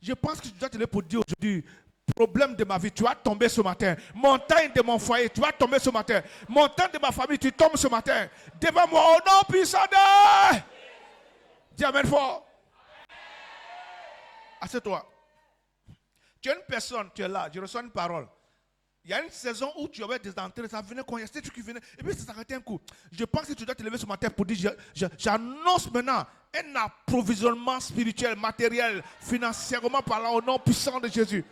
Je pense que tu dois te lever pour dire aujourd'hui, problème de ma vie, tu vas tomber ce matin. Montagne de mon foyer, tu vas tomber ce matin. Montagne de ma famille, tu tombes ce matin. Devant moi, au nom puissant de... Dis amen fort. Assieds-toi. Tu es une personne, tu es là, je reçois une parole. Il y a une saison où tu avais des entrées, ça venait quand il y a des trucs qui venaient, et puis ça s'arrêtait un coup. Je pense que tu dois te lever ce matin pour dire, j'annonce maintenant un approvisionnement spirituel, matériel, financièrement parlant, au nom puissant de Jésus.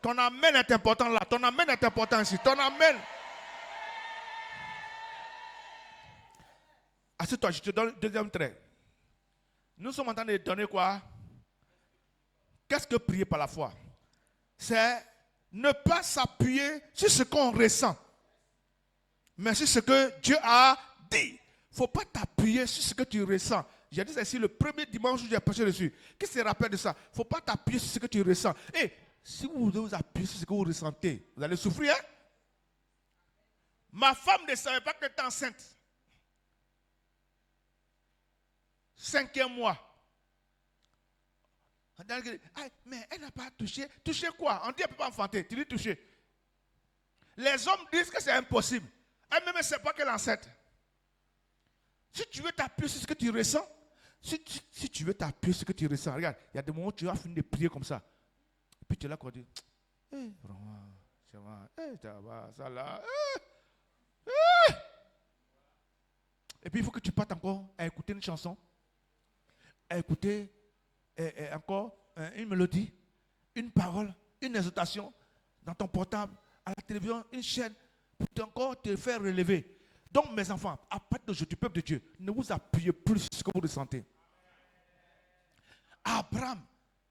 Ton amen est important là, ton amen est important ici, ton amen. Assieds-toi, je te donne le 2e trait. Nous sommes en train de donner quoi? Qu'est-ce que prier par la foi? C'est ne pas s'appuyer sur ce qu'on ressent, mais sur ce que Dieu a dit. Il ne faut pas t'appuyer sur ce que tu ressens. J'ai dit ça ici le premier dimanche où j'ai prêché dessus. Qui se rappelle de ça? Il ne faut pas t'appuyer sur ce que tu ressens. Et si vous vous appuyez sur ce que vous ressentez, vous allez souffrir. Hein? Ma femme ne savait pas qu'elle était enceinte. 5e mois. Mais elle n'a pas touché. Toucher quoi? On dit qu'elle ne peut pas enfanter. Tu dis toucher. Les hommes disent que c'est impossible. Elle-même ne sait pas qu'elle est enceinte. Si tu veux t'appuyer sur ce que tu ressens, si tu veux t'appuyer sur ce que tu ressens, regarde, il y a des moments où tu vas finir de prier comme ça. Et puis tu es là, quoi, tu dis, ça va, ça là. Et puis il faut que tu partes encore à écouter une chanson, à écouter encore une mélodie, une parole, une exhortation dans ton portable, à la télévision, une chaîne, pour encore te faire relever. Donc mes enfants, à partir d'aujourd'hui, peuple de Dieu, ne vous appuyez plus sur ce que vous ressentez. Abraham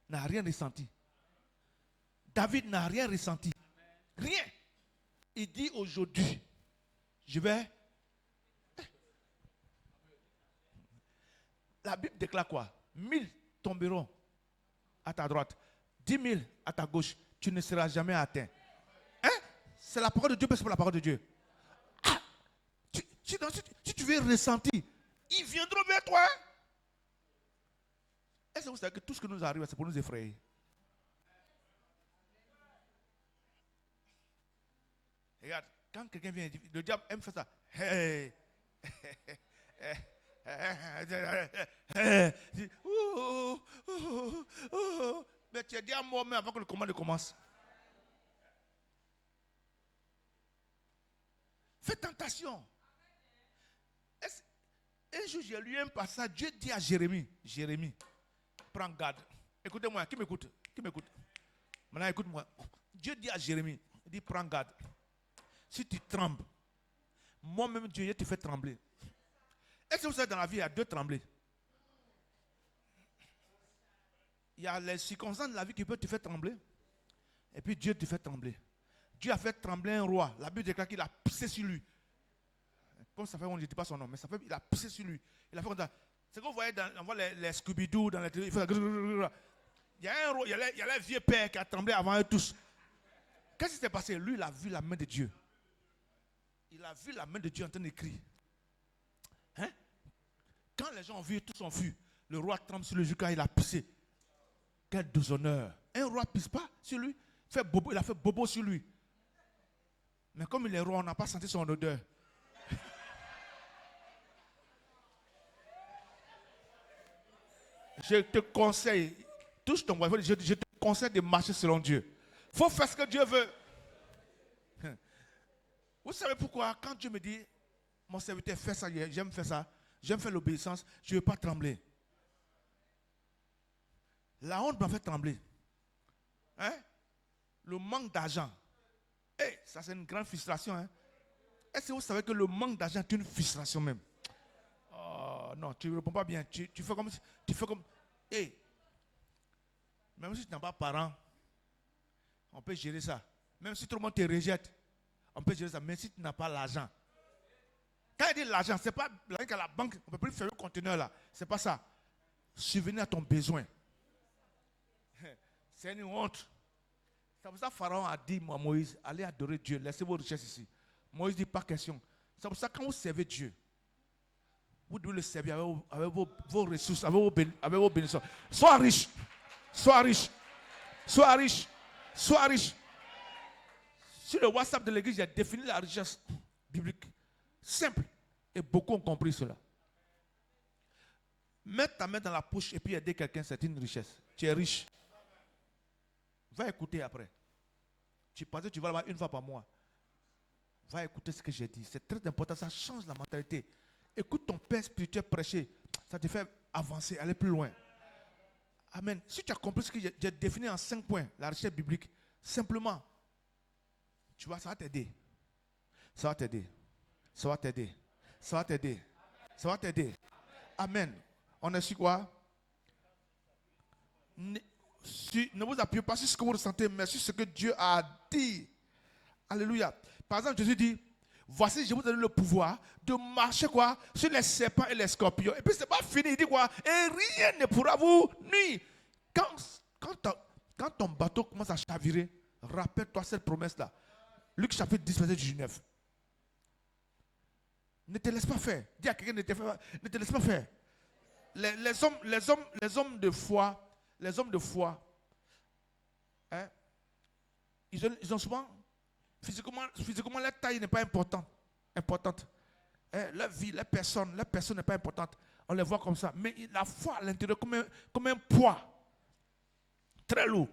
n'a rien ressenti. David n'a rien ressenti. Rien. Il dit aujourd'hui, je vais... La Bible déclare quoi? 1000 tomberont à ta droite, 10 000 à ta gauche, tu ne seras jamais atteint. Hein? C'est la parole de Dieu, mais c'est pas la parole de Dieu. Ah, si tu veux ressentir, ils viendront vers toi. Hein? Est-ce que vous savez que tout ce qui nous arrive, c'est pour nous effrayer? Regarde, quand quelqu'un vient, le diable aime faire ça. Hey. Mais tu es déjà mort même avant que le combat ne commence. Fais tentation. Un jour, j'ai lu un passage, Dieu dit à Jérémie, Jérémie, prends garde. Écoutez-moi, qui m'écoute? Qui m'écoute? Maintenant, écoute-moi. Dieu dit à Jérémie, il dit, prends garde. Si tu trembles, moi-même, Dieu, je te fais trembler. Est-ce que vous savez, dans la vie, il y a deux tremblés? Il y a les circonstances de la vie qui peuvent te faire trembler. Et puis Dieu te fait trembler. Dieu a fait trembler un roi. La Bible déclare qu'il a pissé sur lui. Comme ça fait, on ne dit pas son nom, mais ça fait, il a pissé sur lui. Il a fait comme ça. C'est que vous voyez, on voit les Scooby-Doo dans les télé. Il y a un roi, il y a le vieux père qui a tremblé avant eux tous. Qu'est-ce qui s'est passé? Lui, il a vu la main de Dieu. Il a vu la main de Dieu en train d'écrire. Hein? Quand les gens ont vu, tous ont vu. Le roi tremble sur le jour quand il a pissé. Quel déshonneur. Un roi ne pisse pas sur lui. Il a fait bobo sur lui. Mais comme il est roi, on n'a pas senti son odeur. Je te conseille, touche ton voisin, je te conseille de marcher selon Dieu. Il faut faire ce que Dieu veut. Vous savez pourquoi? Quand Dieu me dit, mon serviteur, fais ça, j'aime faire ça, j'aime faire l'obéissance, je ne veux pas trembler. La honte m'a fait trembler. Hein? Le manque d'argent. Ça c'est une grande frustration. Hein? Est-ce que vous savez que le manque d'argent est une frustration même? Oh non, tu ne réponds pas bien. Tu fais comme... Même si tu n'as pas de parents, on peut gérer ça. Même si tout le monde te rejette, on peut gérer ça. Mais si tu n'as pas l'argent. Quand il dit l'argent, ce n'est pas l'argent qu'à la banque, on ne peut plus faire le conteneur là. Ce n'est pas ça. Subvenir à ton besoin. C'est une honte. C'est pour ça que Pharaon a dit à Moïse, allez adorer Dieu, laissez vos richesses ici. Moïse dit, pas question. C'est pour ça que quand vous servez Dieu, vous devez le servir avec vos ressources, avec vos bénédictions. Sois riche. Sois riche. Sois riche. Sois riche. Sur le WhatsApp de l'église, j'ai défini la richesse biblique. Simple. Et beaucoup ont compris cela. Mettre ta main dans la poche et puis aider quelqu'un, c'est une richesse. Tu es riche. Va écouter après. Tu penses que tu vas l'avoir une fois par mois. Va écouter ce que j'ai dit. C'est très important. Ça change la mentalité. Écoute ton père spirituel prêcher. Ça te fait avancer, aller plus loin. Amen. Si tu as compris ce que j'ai défini en 5 points, la richesse biblique, simplement, tu vois, ça va t'aider. Ça va t'aider. Ça va t'aider. Ça va t'aider. Ça va t'aider. Amen. On est sur quoi? Ne vous appuyez pas sur ce que vous ressentez, mais sur ce que Dieu a dit. Alléluia. Par exemple, Jésus dit, voici, je vous donne le pouvoir de marcher quoi? Sur les serpents et les scorpions. Et puis, ce n'est pas fini. Il dit quoi? Et rien ne pourra vous nuire. Quand ton bateau commence à chavirer, rappelle-toi cette promesse-là. Luc chapitre 10, verset 19. Ne te laisse pas faire. Dis à quelqu'un, ne te laisse pas faire. Les hommes de foi, hein, ils ont souvent, physiquement, leur taille n'est pas importante. Hein, leur vie, leur personne n'est pas importante. On les voit comme ça. Mais la foi à l'intérieur comme un poids très lourd.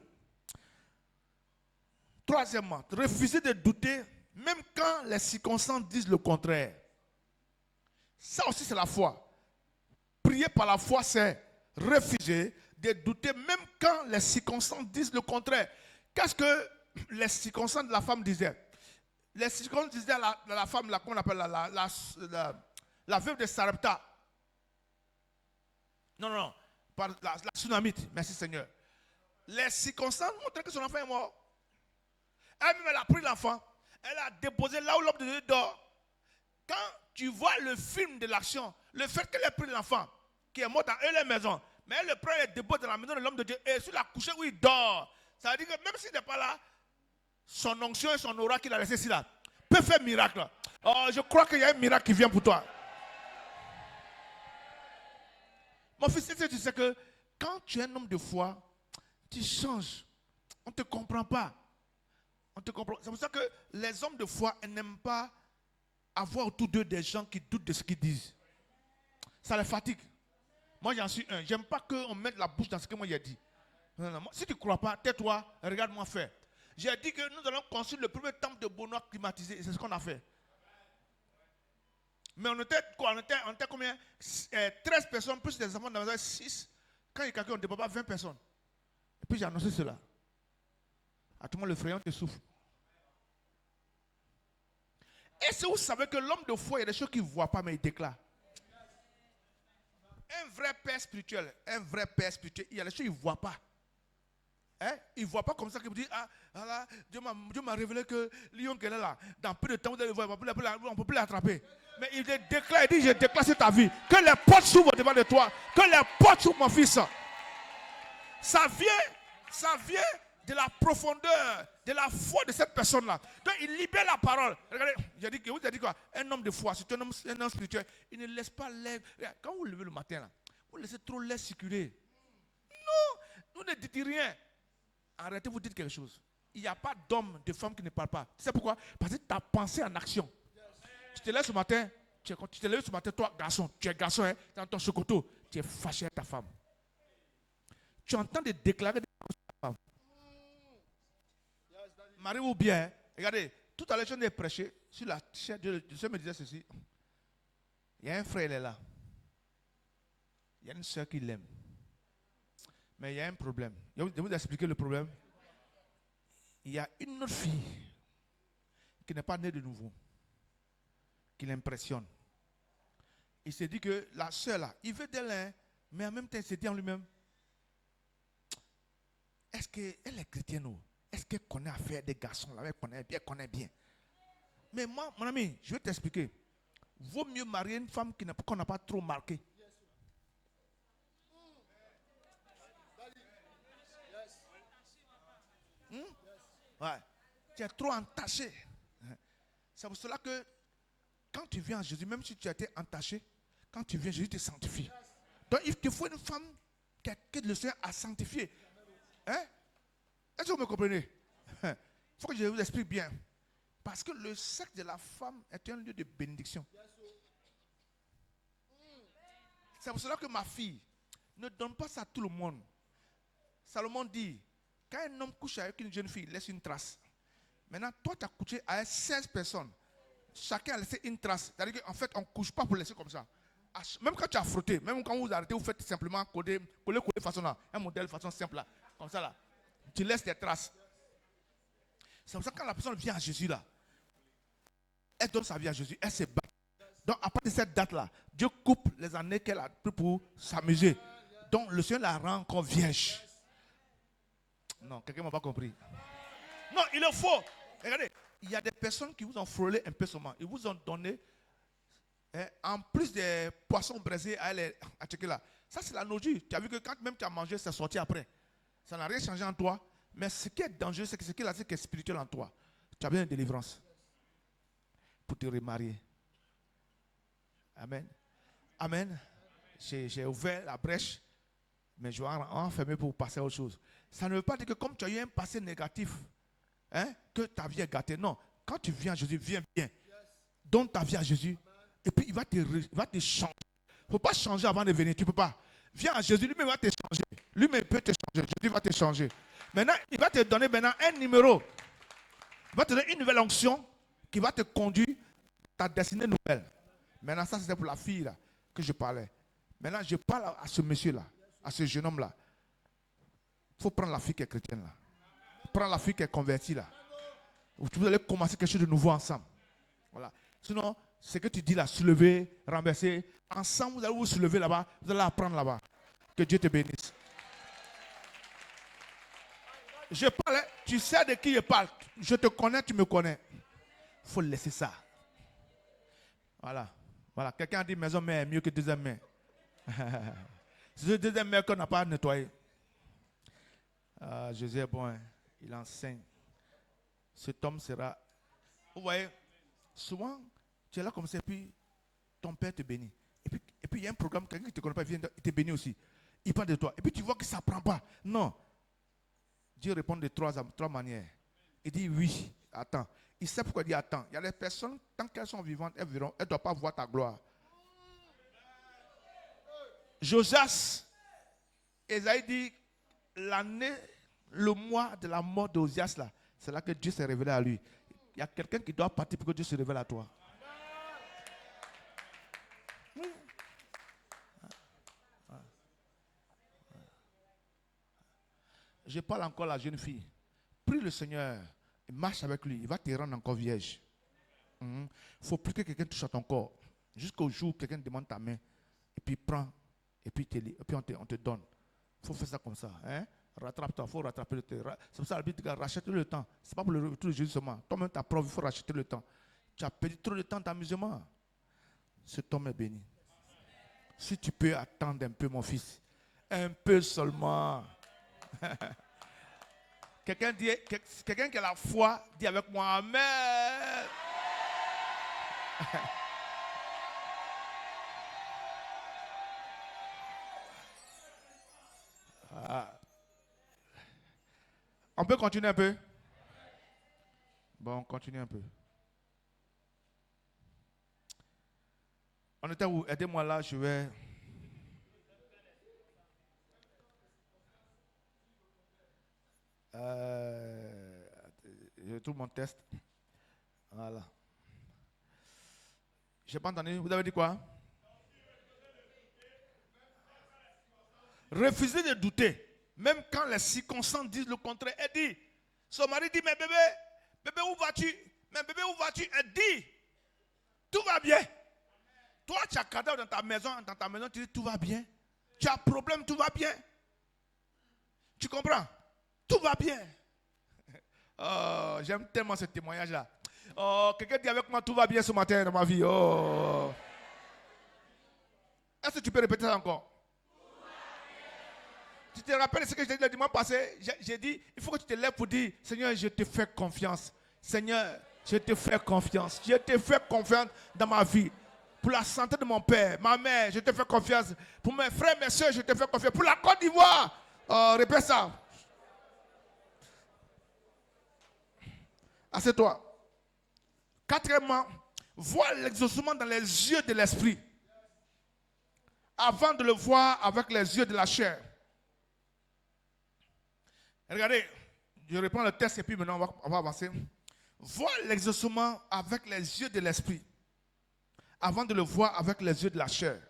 Troisièmement, refuser de douter, même quand les circonstances disent le contraire. Ça aussi, c'est la foi. Prier par la foi, c'est refuser de douter, même quand les circonstances disent le contraire. Qu'est-ce que les circonstances de la femme disaient? Les circonstances disaient à la femme, comment on appelle la veuve de Sarepta. Non, la tsunamite. Merci Seigneur. Les circonstances montrent que son enfant est mort. Elle-même, elle a pris l'enfant. Elle a déposé là où l'homme de Dieu dort. Quand tu vois le film de l'action, le fait qu'elle ait pris l'enfant, qui est mort dans la maison, mais elle le prend et le dépose dans la maison de l'homme de Dieu, et sur la couchée où il dort, ça veut dire que même s'il n'est pas là, son onction et son aura qu'il a laissé ici là, peut faire miracle. Oh, je crois qu'il y a un miracle qui vient pour toi. Mon fils, tu sais que quand tu es un homme de foi, tu changes. On ne te comprend pas. C'est pour ça que les hommes de foi n'aiment pas avoir autour d'eux des gens qui doutent de ce qu'ils disent. Ça les fatigue. Moi, j'en suis un. J'aime pas qu'on mette la bouche dans ce que moi j'ai dit. Non. Si tu ne crois pas, tais-toi, regarde-moi faire. J'ai dit que nous allons construire le premier temple de Bonois climatisé. Et c'est ce qu'on a fait. Mais on était quoi? On était combien? 13 personnes, plus des enfants dans la maison, 6. Quand il calcule, on ne dépasse pas 20 personnes. Et puis j'ai annoncé cela. À tout le monde, le frayant te souffle. Et si vous savez que l'homme de foi, il y a des choses qu'il ne voit pas, mais il déclare. Un vrai père spirituel, il y a des choses qu'il ne voit pas. Hein? Il ne voit pas comme ça qu'il me dit, ah là, Dieu m'a révélé que lion qu'elle est là, dans peu de temps, vous allez voir, on ne peut plus l'attraper. Mais il déclare, il dit, je déclare sur ta vie, que les portes s'ouvrent devant de toi, que les portes s'ouvrent, mon fils. Ça vient de la profondeur, de la foi de cette personne-là. Donc il libère la parole. Regardez, vous avez dit quoi? Un homme de foi, c'est un homme spirituel. Il ne laisse pas l'air. Quand vous levez le matin, là, vous laissez trop l'air circuler. Non, vous ne dites rien. Arrêtez, vous dites quelque chose. Il n'y a pas d'homme, de femme qui ne parle pas. Tu sais pourquoi? Parce que tu as pensé en action. Tu te lèves ce matin, toi, garçon, tu es garçon, hein, tu es dans ton chocoto, tu es fâché avec ta femme. Tu entends de déclarer des choses à ta femme. Marie ou bien, hein, regardez, tout à l'heure, je viens de prêcher sur la chaîne. Dieu me disait ceci. Il y a un frère, il est là. Il y a une soeur qui l'aime. Mais il y a un problème. Je vais vous expliquer le problème. Il y a une autre fille qui n'est pas née de nouveau, qui l'impressionne. Il s'est dit que la soeur là, il veut d'elle, hein, mais en même temps, il s'est dit en lui-même, est-ce qu'elle est chrétienne ou est-ce qu'elle connaît à faire des garçons là, elle connaît bien. Mais moi, mon ami, je vais t'expliquer. Vaut mieux marier une femme qu'on n'a pas trop marquée. Ouais. Tu es trop entaché. C'est pour cela que quand tu viens à Jésus, même si tu as été entaché, quand tu viens, Jésus te sanctifie. Donc il te faut une femme que le Seigneur a sanctifiée. Hein? Est-ce que vous me comprenez? Il faut que je vous explique bien. Parce que le sexe de la femme est un lieu de bénédiction. C'est pour cela que ma fille, ne donne pas ça à tout le monde. Salomon dit, quand un homme couche avec une jeune fille, il laisse une trace. Maintenant, toi, tu as couché avec 16 personnes. Chacun a laissé une trace. C'est-à-dire qu'en fait, on ne couche pas pour laisser comme ça. Même quand tu as frotté, même quand vous arrêtez, vous faites simplement coller de façon là. Un modèle de façon simple là. Comme ça là. Tu laisses des traces. C'est pour ça que quand la personne vient à Jésus là, elle donne sa vie à Jésus, elle se bat. Donc à partir de cette date là, Dieu coupe les années qu'elle a pris pour s'amuser. Donc le Seigneur la rend encore vierge. Non, quelqu'un ne m'a pas compris. Non, il le faut. Regardez, il y a des personnes qui vous ont frôlé un peu seulement. Ils vous ont donné, en plus des poissons braisés à checker là. Ça, c'est la nourriture. Tu as vu que quand même tu as mangé, c'est sorti après. Ça n'a rien changé en toi. Mais ce qui est dangereux, c'est que ce qui est spirituel en toi. Tu as besoin de délivrance pour te remarier. Amen. Amen. J'ai ouvert la brèche, mais je vais enfermer pour passer à autre chose. Ça ne veut pas dire que comme tu as eu un passé négatif, hein, que ta vie est gâtée. Non. Quand tu viens à Jésus, viens bien. Donne ta vie à Jésus. Et puis il va te changer. Il ne faut pas changer avant de venir. Tu ne peux pas. Viens à Jésus, lui-même va te changer. Lui-même peut te changer. Jésus va te changer. Maintenant, il va te donner un numéro. Il va te donner une nouvelle onction qui va te conduire à ta destinée nouvelle. Maintenant, ça c'était pour la fille là que je parlais. Maintenant, je parle à ce monsieur-là, à ce jeune homme-là. Il faut prendre la fille qui est chrétienne là. Prends la fille qui est convertie là. Vous allez commencer quelque chose de nouveau ensemble. Voilà. Sinon, ce que tu dis là, soulever, renverser, ensemble vous allez vous soulever là-bas, vous allez apprendre là-bas. Que Dieu te bénisse. Je parle, tu sais de qui je parle. Je te connais, tu me connais. Il faut laisser ça. Voilà. Voilà. Quelqu'un a dit maison mère est mieux que deuxième mère. C'est le deuxième mère qu'on n'a pas nettoyé. Jésus est bon, hein. Il enseigne. Cet homme sera. Vous voyez, souvent, tu es là comme ça, et puis ton père te bénit. Et puis il y a un programme, quelqu'un qui ne te connaît pas, il te bénit aussi. Il parle de toi. Et puis tu vois que ça ne prend pas. Non. Dieu répond de trois manières. Il dit oui, attends. Il sait pourquoi il dit attends. Il y a des personnes, tant qu'elles sont vivantes, elles ne doivent pas voir ta gloire. Josias, Esaïe dit, l'année, le mois de la mort d'Osias, là, c'est là que Dieu s'est révélé à lui. Il y a quelqu'un qui doit partir pour que Dieu se révèle à toi. je parle encore à la jeune fille. Prie le Seigneur, et marche avec lui, il va te rendre encore vierge. Il faut plus que quelqu'un touche à ton corps. Jusqu'au jour où quelqu'un demande ta main, et puis prend, et puis, on te donne. Il faut faire ça comme ça. Hein? Rattrape-toi, il faut rattraper le temps. C'est pour ça que la Bible dit rachète le temps. Ce n'est pas pour le retour de Jésus seulement. Toi-même, ta preuve, il faut racheter le temps. Tu as perdu trop de temps d'amusement. Cet homme est béni. Si tu peux attendre un peu, mon fils. Un peu seulement. Quelqu'un qui a la foi, dit avec moi Amen. On peut continuer un peu? Bon, on continue un peu. On était où? Aidez-moi là, je vais... je trouve mon test. Voilà. Je n'ai pas entendu. Vous avez dit quoi? Refusez de douter. Même quand les circonstances disent le contraire. Elle dit, son mari dit, mais bébé où vas-tu? Mais bébé où vas-tu? Elle dit, tout va bien. Toi, tu as cadavre dans ta maison, tu dis, tout va bien. Tu as problème, tout va bien. Tu comprends? Tout va bien. Oh, j'aime tellement ce témoignage-là. Oh, quelqu'un dit avec moi, tout va bien ce matin dans ma vie. Oh. Est-ce que tu peux répéter ça encore? Tu te rappelles ce que j'ai dit le dimanche passé? J'ai dit, il faut que tu te lèves pour dire, Seigneur, je te fais confiance. Seigneur, je te fais confiance. Je te fais confiance dans ma vie. Pour la santé de mon père, ma mère, je te fais confiance. Pour mes frères, mes soeurs, je te fais confiance. Pour la Côte d'Ivoire, répète ça. Assieds-toi. Quatrièmement, vois l'exaucement dans les yeux de l'esprit. Avant de le voir avec les yeux de la chair. Regardez, je reprends le texte et puis maintenant on va avancer. Vois l'exaucement avec les yeux de l'esprit. Avant de le voir avec les yeux de la chair.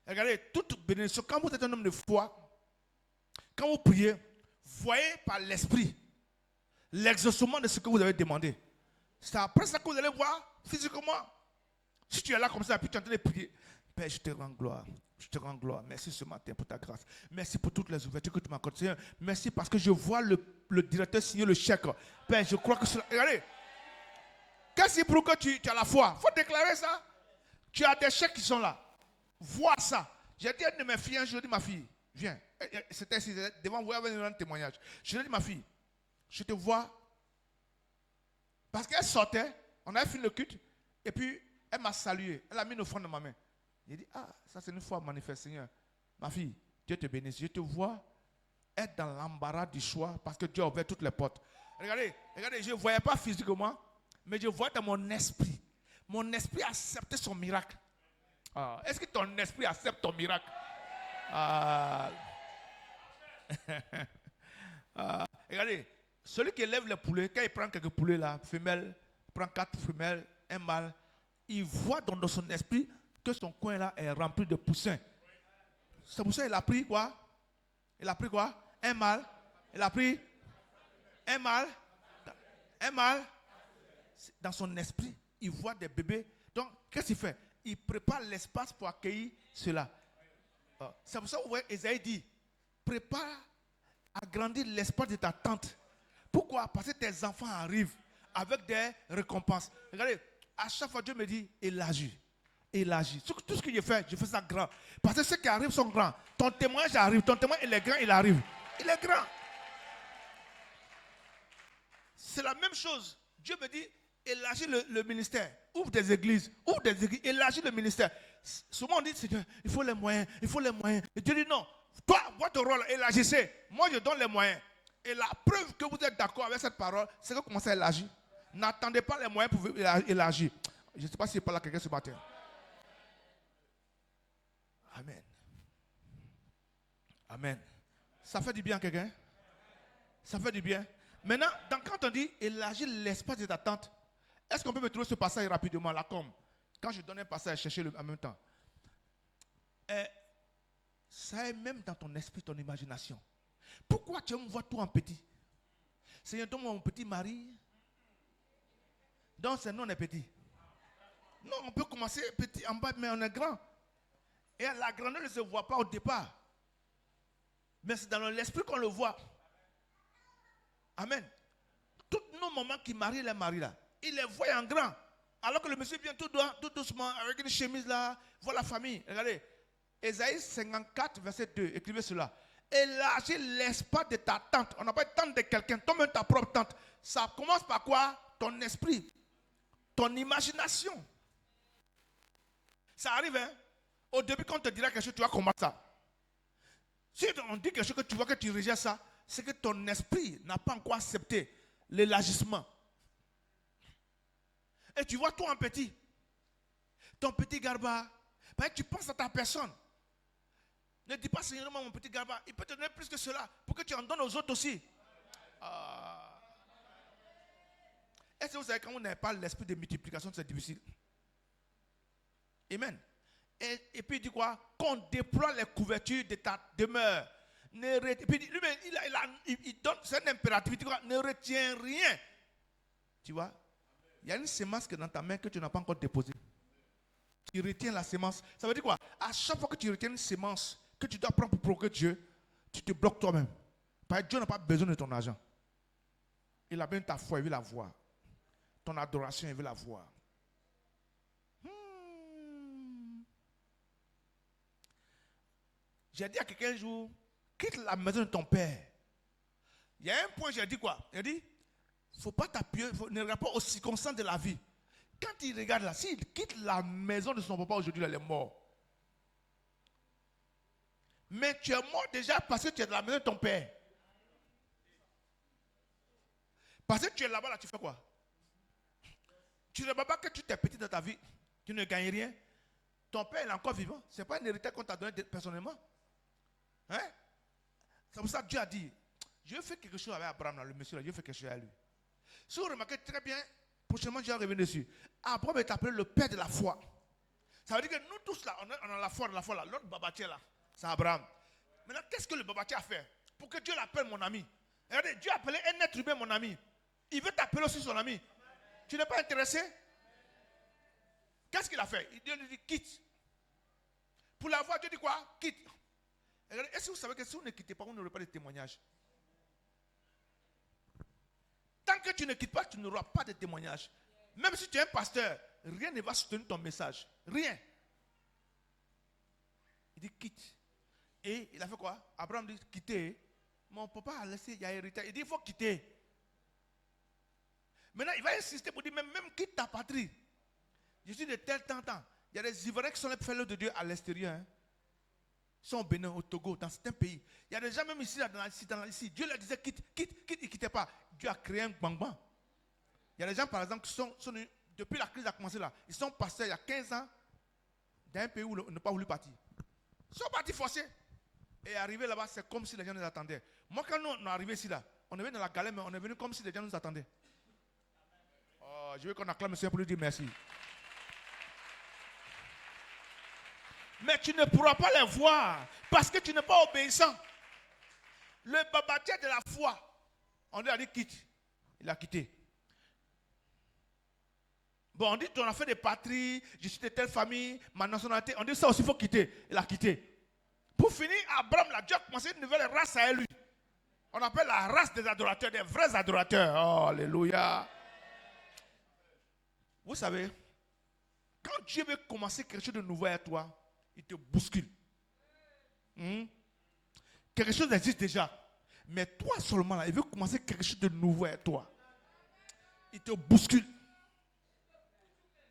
Regardez, toute bénédiction, quand vous êtes un homme de foi, quand vous priez, voyez par l'esprit l'exaucement de ce que vous avez demandé. C'est après ça que vous allez voir physiquement. Si tu es là comme ça, puis tu es en train de prier, Père, je te rends gloire. Je te rends gloire. Merci ce matin pour ta grâce. Merci pour toutes les ouvertures que tu m'accordes. Seigneur, merci parce que je vois le directeur signer le chèque. Père, je crois que cela... Regardez. Qu'est-ce qui prouve que tu as la foi? Il faut déclarer ça. Tu as des chèques qui sont là. Vois ça. J'ai dit à une de mes filles un jour, je dis ma fille, viens. C'était ici, devant vous, avec un témoignage. Je lui ai dit, ma fille, je te vois. Parce qu'elle sortait, on avait fini le culte, et puis elle m'a salué. Elle a mis une offrande dans ma main. J'ai dit, ah, ça c'est une foi manifeste, Seigneur. Ma fille, Dieu te bénisse. Je te vois être dans l'embarras du choix parce que Dieu a ouvert toutes les portes. Regardez, je ne voyais pas physiquement, mais je voyais dans mon esprit. Mon esprit acceptait son miracle. Ah, est-ce que ton esprit accepte ton miracle? Regardez, celui qui élève les poulets, quand il prend quelques poulets là, femelles, il prend 4 femelles, un mâle, il voit dans son esprit que son coin là est rempli de poussins. C'est pour ça qu'il a pris quoi? Il a pris quoi? Un mâle. Il a pris un mâle. Un mâle. Dans son esprit, il voit des bébés. Donc, qu'est-ce qu'il fait? Il prépare l'espace pour accueillir cela. C'est pour ça que Esaïe dit, prépare, agrandis l'espace de ta tente. Pourquoi? Parce que tes enfants arrivent avec des récompenses. Regardez, à chaque fois Dieu me dit, élargis. Élargis. Tout ce que je fais ça grand. Parce que ceux qui arrivent sont grands. Ton témoignage arrive. Ton témoignage, il est grand, il arrive. Il est grand. C'est la même chose. Dieu me dit, élargis le ministère. Ouvre des églises. Élargis le ministère. Souvent on dit, Seigneur, il faut les moyens. Il faut les moyens. Et Dieu dit, non. Toi, votre rôle, élargissez. Moi, je donne les moyens. Et la preuve que vous êtes d'accord avec cette parole, c'est que vous commencez à élargir. N'attendez pas les moyens pour élargir. Je ne sais pas si je parle à quelqu'un ce matin. Amen. Amen. Ça fait du bien à quelqu'un? Ça fait du bien. Maintenant, quand on dit élargir l'espace de ta tente, est-ce qu'on peut me trouver ce passage rapidement là comme quand je donne un passage, chercher en même temps. Ça est même dans ton esprit, ton imagination. Pourquoi tu me vois tout en petit? Seigneur, donne-moi mon petit mari. Donc, c'est nous, on est petit. Non, on peut commencer petit en bas, mais on est grand. Et la grandeur ne se voit pas au départ. Mais c'est dans l'esprit qu'on le voit. Amen. Tous nos moments qui marient les maris là, ils les voient en grand. Alors que le monsieur vient tout doucement avec une chemise là, voit la famille. Regardez, Ésaïe 54, verset 2, écrivez cela. Élargis l'espace de ta tente. On n'a pas de tente de quelqu'un, toi-même ta propre tente. Ça commence par quoi? Ton esprit, ton imagination. Ça arrive, hein? Au début, quand on te dira quelque chose, tu vas combattre ça. Si on dit quelque chose que tu vois que tu rejettes ça, c'est que ton esprit n'a pas encore accepté l'élargissement. Et tu vois toi en petit. Ton petit garba. Tu penses à ta personne. Ne dis pas Seigneur, mon petit garba. Il peut te donner plus que cela pour que tu en donnes aux autres aussi. Est-ce que vous savez quand on n'a pas l'esprit de multiplication, c'est difficile. Amen. Et puis il dit quoi? Qu'on déploie les couvertures de ta demeure. Et puis lui-même, il donne, c'est un impératif. Il dit quoi? Ne retiens rien. Tu vois? Il y a une semence qui est dans ta main que tu n'as pas encore déposée. Tu retiens la semence. Ça veut dire quoi? À chaque fois que tu retiens une semence que tu dois prendre pour progresser Dieu, tu te bloques toi-même. Parce que Dieu n'a pas besoin de ton argent. Il a besoin de ta foi, il veut la voir. Ton adoration, il veut la voir. J'ai dit à quelqu'un un jour, quitte la maison de ton père. Il y a un point, j'ai dit quoi? Il a dit, il ne faut pas t'appuyer, ne regarde pas aux circonstances de la vie. Quand il regarde là, s'il quitte la maison de son papa aujourd'hui, il est mort. Mais tu es mort déjà parce que tu es dans la maison de ton père. Parce que tu es là-bas, là, tu fais quoi? Tu ne remarques pas que tu t'es petit dans ta vie, tu ne gagnes rien. Ton père est encore vivant. Ce n'est pas un héritage qu'on t'a donné personnellement. Hein? C'est pour ça que Dieu a dit, je fais quelque chose avec Abraham, là, le monsieur là, je fais quelque chose avec lui. Si vous remarquez très bien, prochainement je vais revenir dessus. Abraham est appelé le père de la foi. Ça veut dire que nous tous là, on a la foi là. L'autre babatier là, c'est Abraham. Maintenant, qu'est-ce que le babatier a fait pour que Dieu l'appelle mon ami? Regardez, Dieu a appelé un être humain mon ami. Il veut t'appeler aussi son ami. Tu n'es pas intéressé? Qu'est-ce qu'il a fait? Dieu lui dit quitte. Pour la voix, Dieu dit quoi? Quitte. Est-ce que vous savez que si vous ne quittez pas, vous n'aurez pas de témoignage? Tant que tu ne quittes pas, tu n'auras pas de témoignage. Même si tu es un pasteur, rien ne va soutenir ton message. Rien. Il dit quitte. Et il a fait quoi? Abraham dit quitter. Mon papa a laissé, il y a hérité. Il dit il faut quitter. Maintenant, il va insister pour dire même quitte ta patrie. Je suis de tel temps. Il y a des Ivoiriens qui sont les frères de Dieu à l'extérieur. Hein. Ils sont au Bénin, au Togo, dans certains pays. Il y a des gens même ici, ici. Dieu leur disait quitte, ils ne quittaient pas. Dieu a créé un bang-bang. Il y a des gens, par exemple, qui sont depuis la crise a commencé là, ils sont passés il y a 15 ans dans un pays où ils n'ont pas voulu partir. Ils sont partis forcés. Et arrivés là-bas, c'est comme si les gens nous attendaient. Moi, quand nous on est arrivés ici là, on est venu dans la galère, mais on est venu comme si les gens nous attendaient. Oh, je veux qu'on acclame le Seigneur pour lui dire merci. Mais tu ne pourras pas les voir parce que tu n'es pas obéissant. Le babatier de la foi, on lui a dit quitte. Il a quitté. Bon, on dit on a fait des patries, je suis de telle famille, ma nationalité. On dit ça aussi, il faut quitter. Il a quitté. Pour finir, Abraham, là, Dieu a commencé une nouvelle race à lui. On appelle la race des adorateurs, des vrais adorateurs. Oh, alléluia. Vous savez, quand Dieu veut commencer quelque chose de nouveau à toi, il te bouscule. Quelque chose existe déjà. Mais toi seulement, là, il veut commencer quelque chose de nouveau à toi. Il te bouscule.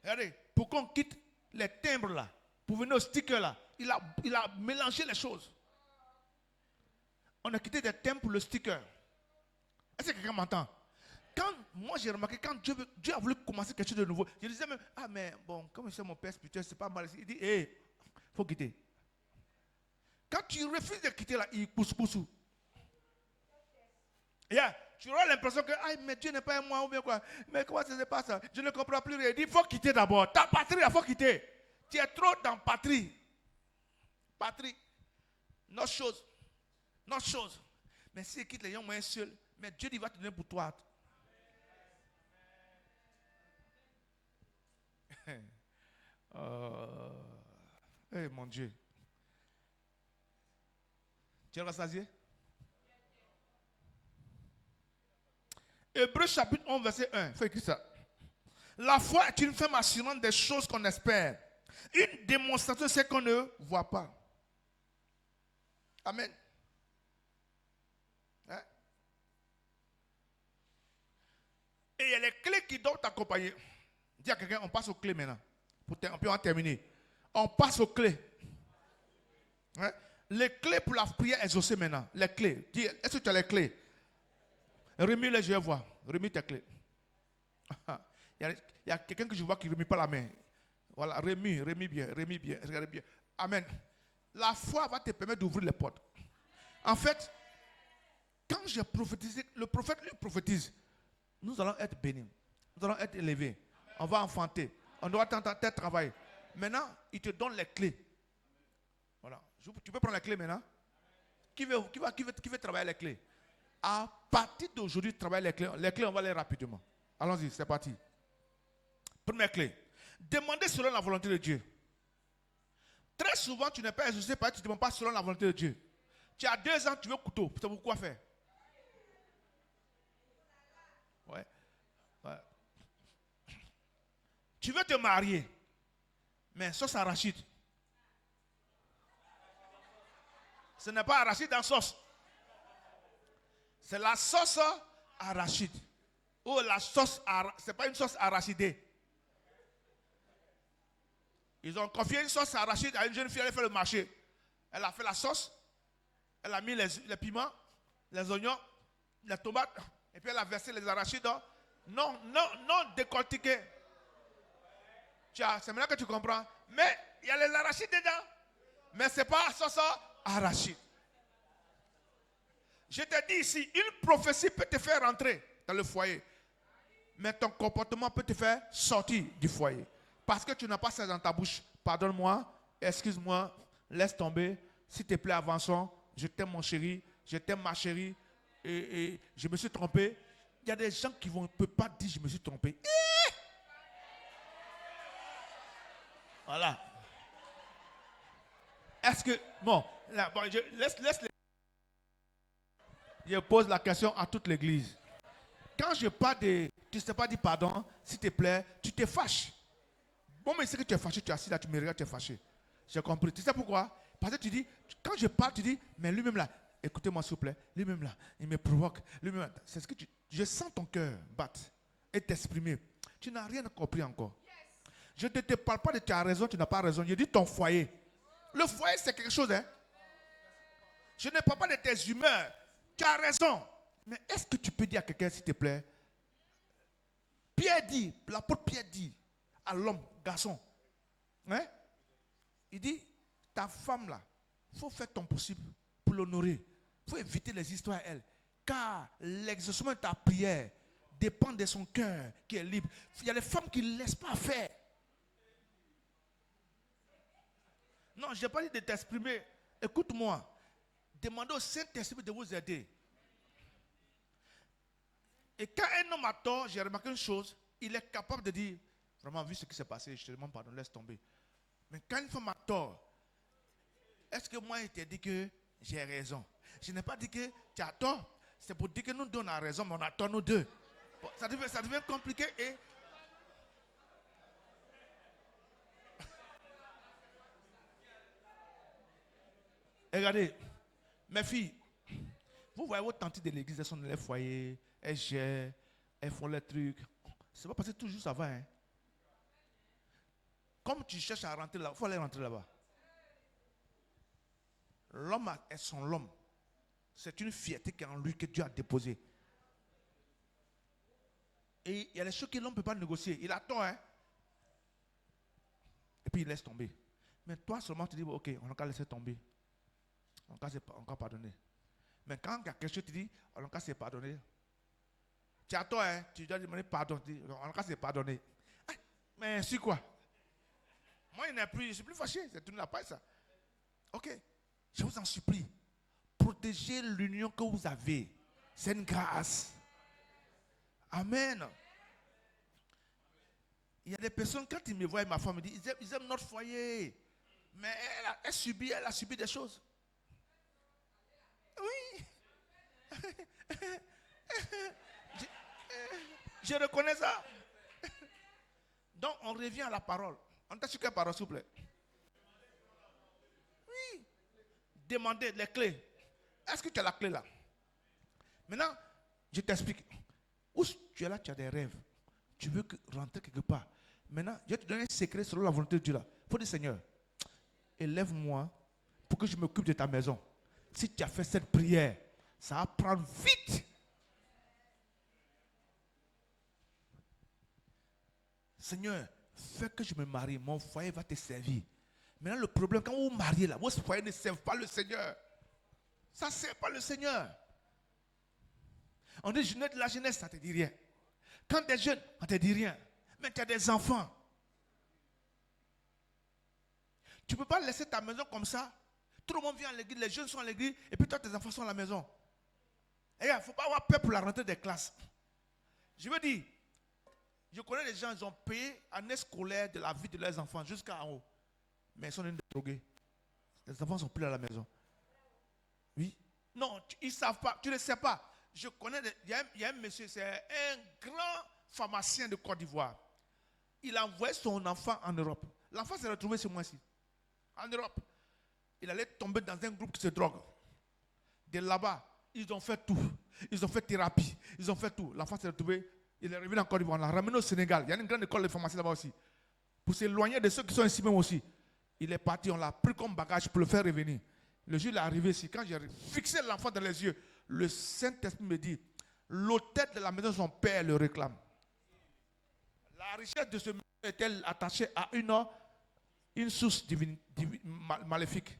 Regardez, pour qu'on quitte les timbres là, pour venir au sticker là, il a mélangé les choses. On a quitté des timbres pour le sticker. Est-ce que quelqu'un m'entend? Quand moi j'ai remarqué, quand Dieu a voulu commencer quelque chose de nouveau, je disais même, ah mais bon, comme c'est mon père spirituel, c'est pas mal. Il dit, il faut quitter. Quand tu refuses de quitter là, il pousse. Yeah. Tu auras l'impression que mais Dieu n'est pas un moi ou bien quoi. Mais comment ça se passe? Je ne comprends plus rien. Il dit, il faut quitter d'abord. Ta patrie, il faut quitter. Tu es trop dans patrie. Patrie. Notre chose. Mais s'il quitte les gens moins seuls, mais Dieu il va te donner pour toi. Mon Dieu. Tu es rassasié? Hébreux chapitre 11, verset 1. Il faut écrire ça. La foi est une ferme assurance des choses qu'on espère. Une démonstration de ce qu'on ne voit pas. Amen. Hein? Et il y a les clés qui doivent t'accompagner. Dis à quelqu'un, on passe aux clés maintenant. On peut en terminer. On passe aux clés. Hein? Les clés pour la prière exaucée maintenant. Les clés. Dis, est-ce que tu as les clés? Remets les, je vais voir. Remets tes clés. Il y a quelqu'un que je vois qui ne remet pas la main. Voilà, remets bien, regardez bien. Amen. La foi va te permettre d'ouvrir les portes. En fait, quand j'ai prophétisé, le prophète lui prophétise, nous allons être bénis. Nous allons être élevés. On va enfanter. On doit tenter travail. Maintenant, il te donne les clés. Voilà. Tu peux prendre les clés maintenant? Qui veut travailler les clés? À partir d'aujourd'hui, travailler les clés. Les clés, on va les rapidement. Allons-y, c'est parti. Première clé. Demandez selon la volonté de Dieu. Très souvent, tu n'es pas exaucé parce que tu ne demandes pas selon la volonté de Dieu. Tu as 2 ans, tu veux couteau. Tu sais pourquoi faire? Ouais. Tu veux te marier. Mais sauce arachide. Ce n'est pas arachide en sauce. C'est la sauce arachide. Ou la sauce arachide. Ce n'est pas une sauce arachidée. Ils ont confié une sauce arachide à une jeune fille, elle a fait le marché. Elle a fait la sauce, elle a mis les piments, les oignons, les tomates, et puis elle a versé les arachides. Non décortiqué. C'est maintenant que tu comprends. Mais il y a les arachides dedans. Mais ce n'est pas sauce arachide. Je te dis ici, une prophétie peut te faire rentrer dans le foyer. Mais ton comportement peut te faire sortir du foyer. Parce que tu n'as pas ça dans ta bouche. Pardonne-moi, excuse-moi, laisse tomber. S'il te plaît, avançons. Je t'aime mon chéri, je t'aime ma chérie. Et je me suis trompé. Il y a des gens qui ne peuvent pas dire je me suis trompé. Voilà. Est-ce que... Bon, laisse les... Je pose la question à toute l'église. Quand je parle de... Tu ne sais pas dire pardon, s'il te plaît, tu te fâches. Bon, mais c'est que tu es fâché, tu es assis là, tu me regardes, tu es fâché. J'ai compris. Tu sais pourquoi? Parce que tu dis, quand je parle, tu dis, mais lui-même là, écoutez-moi s'il vous plaît, lui-même là, il me provoque. Lui-même, c'est ce que je sens ton cœur battre et t'exprimer. Tu n'as rien compris encore. Je ne te parle pas de tu as raison, tu n'as pas raison. Je dis ton foyer. Le foyer, c'est quelque chose, hein. Je ne parle pas de tes humeurs. Tu as raison. Mais est-ce que tu peux dire à quelqu'un, s'il te plaît? Pierre dit, l'apôtre Pierre dit à l'homme, garçon, hein? Il dit, ta femme là, il faut faire ton possible pour l'honorer. Il faut éviter les histoires à elle. Car l'exaucement de ta prière dépend de son cœur qui est libre. Il y a des femmes qui ne laissent pas faire. Non, je n'ai pas dit de t'exprimer. Écoute-moi. Demandez au Saint-Esprit de vous aider. Et quand un homme a tort, j'ai remarqué une chose, il est capable de dire, vraiment, vu ce qui s'est passé, je te demande pardon, laisse tomber. Mais quand une femme a tort, est-ce que moi, je t'ai dit que j'ai raison? Je n'ai pas dit que tu as tort. C'est pour dire que nous deux, on a raison, mais on a tort nous deux. Bon, ça devient compliqué et... Regardez, mes filles, vous voyez vos tantes de l'église, elles sont dans les foyers, elles gèrent, elles font les trucs. C'est pas parce que toujours ça va, hein. Comme tu cherches à rentrer là, il faut aller rentrer là-bas. L'homme est son l'homme. C'est une fierté qui est en lui que Dieu a déposée. Et il y a des choses que l'homme ne peut pas négocier. Il a tort, hein. Et puis il laisse tomber. Mais toi seulement tu dis, ok, on va laisser tomber. On va pardonner. Mais quand il y a quelque chose, tu dis, on va se pardonner. Tu as tort, hein. Tu dois demander pardon. On va se pardonner. Ah, mais c'est quoi? Moi, je suis plus fâché. C'est tout la paix, ça. Ok. Je vous en supplie. protéger l'union que vous avez. C'est une grâce. Amen. Il y a des personnes, quand ils me voient, ma femme me dit, ils aiment notre foyer. Mais elle a subi des choses. Oui. Je reconnais ça. Donc, on revient à la parole. On t'a su quelle parole, s'il vous plaît? Oui. Demandez les clés. Est-ce que tu as la clé là? Maintenant, je t'explique. Où tu es là, tu as des rêves. Tu veux rentrer quelque part. Maintenant, je vais te donner un secret selon la volonté de Dieu là. Il faut dire, Seigneur, élève-moi pour que je m'occupe de ta maison. Si tu as fait cette prière, ça va prendre vite. Seigneur, fais que je me marie, mon foyer va te servir. Maintenant, le problème, quand vous vous mariez là, vos foyers ne servent pas le Seigneur. Ça ne sert pas le Seigneur. On dit jeunesse de la jeunesse, ça ne te dit rien. Quand tu es jeune, on ne te dit rien. Mais tu as des enfants. Tu ne peux pas laisser ta maison comme ça. Tout le monde vient à l'église, les jeunes sont à l'église, et puis toi, tes enfants sont à la maison. Et il ne faut pas avoir peur pour la rentrée des classes. Je veux dire, je connais des gens, ils ont payé année scolaire de la vie de leurs enfants jusqu'à en haut. Mais ils sont venus de droguer. Les enfants ne sont plus à la maison. Oui. Non, ils ne savent pas, tu ne sais pas. Je connais, il y a un monsieur, c'est un grand pharmacien de Côte d'Ivoire. Il a envoyé son enfant en Europe. L'enfant s'est retrouvé ce mois-ci. En Europe. Il allait tomber dans un groupe qui se drogue. De là-bas, ils ont fait tout. Ils ont fait thérapie. Ils ont fait tout. L'enfant s'est retrouvé. Il est revenu en Côte d'Ivoire. On l'a ramené au Sénégal. Il y a une grande école de pharmacie là-bas aussi. Pour s'éloigner de ceux qui sont ici même aussi. Il est parti. On l'a pris comme bagage pour le faire revenir. Le jour où il est arrivé ici, quand j'ai fixé l'enfant dans les yeux, le Saint-Esprit me dit, l'hôtel de la maison de son père le réclame. La richesse de ce monsieur est-elle attachée à une source maléfique,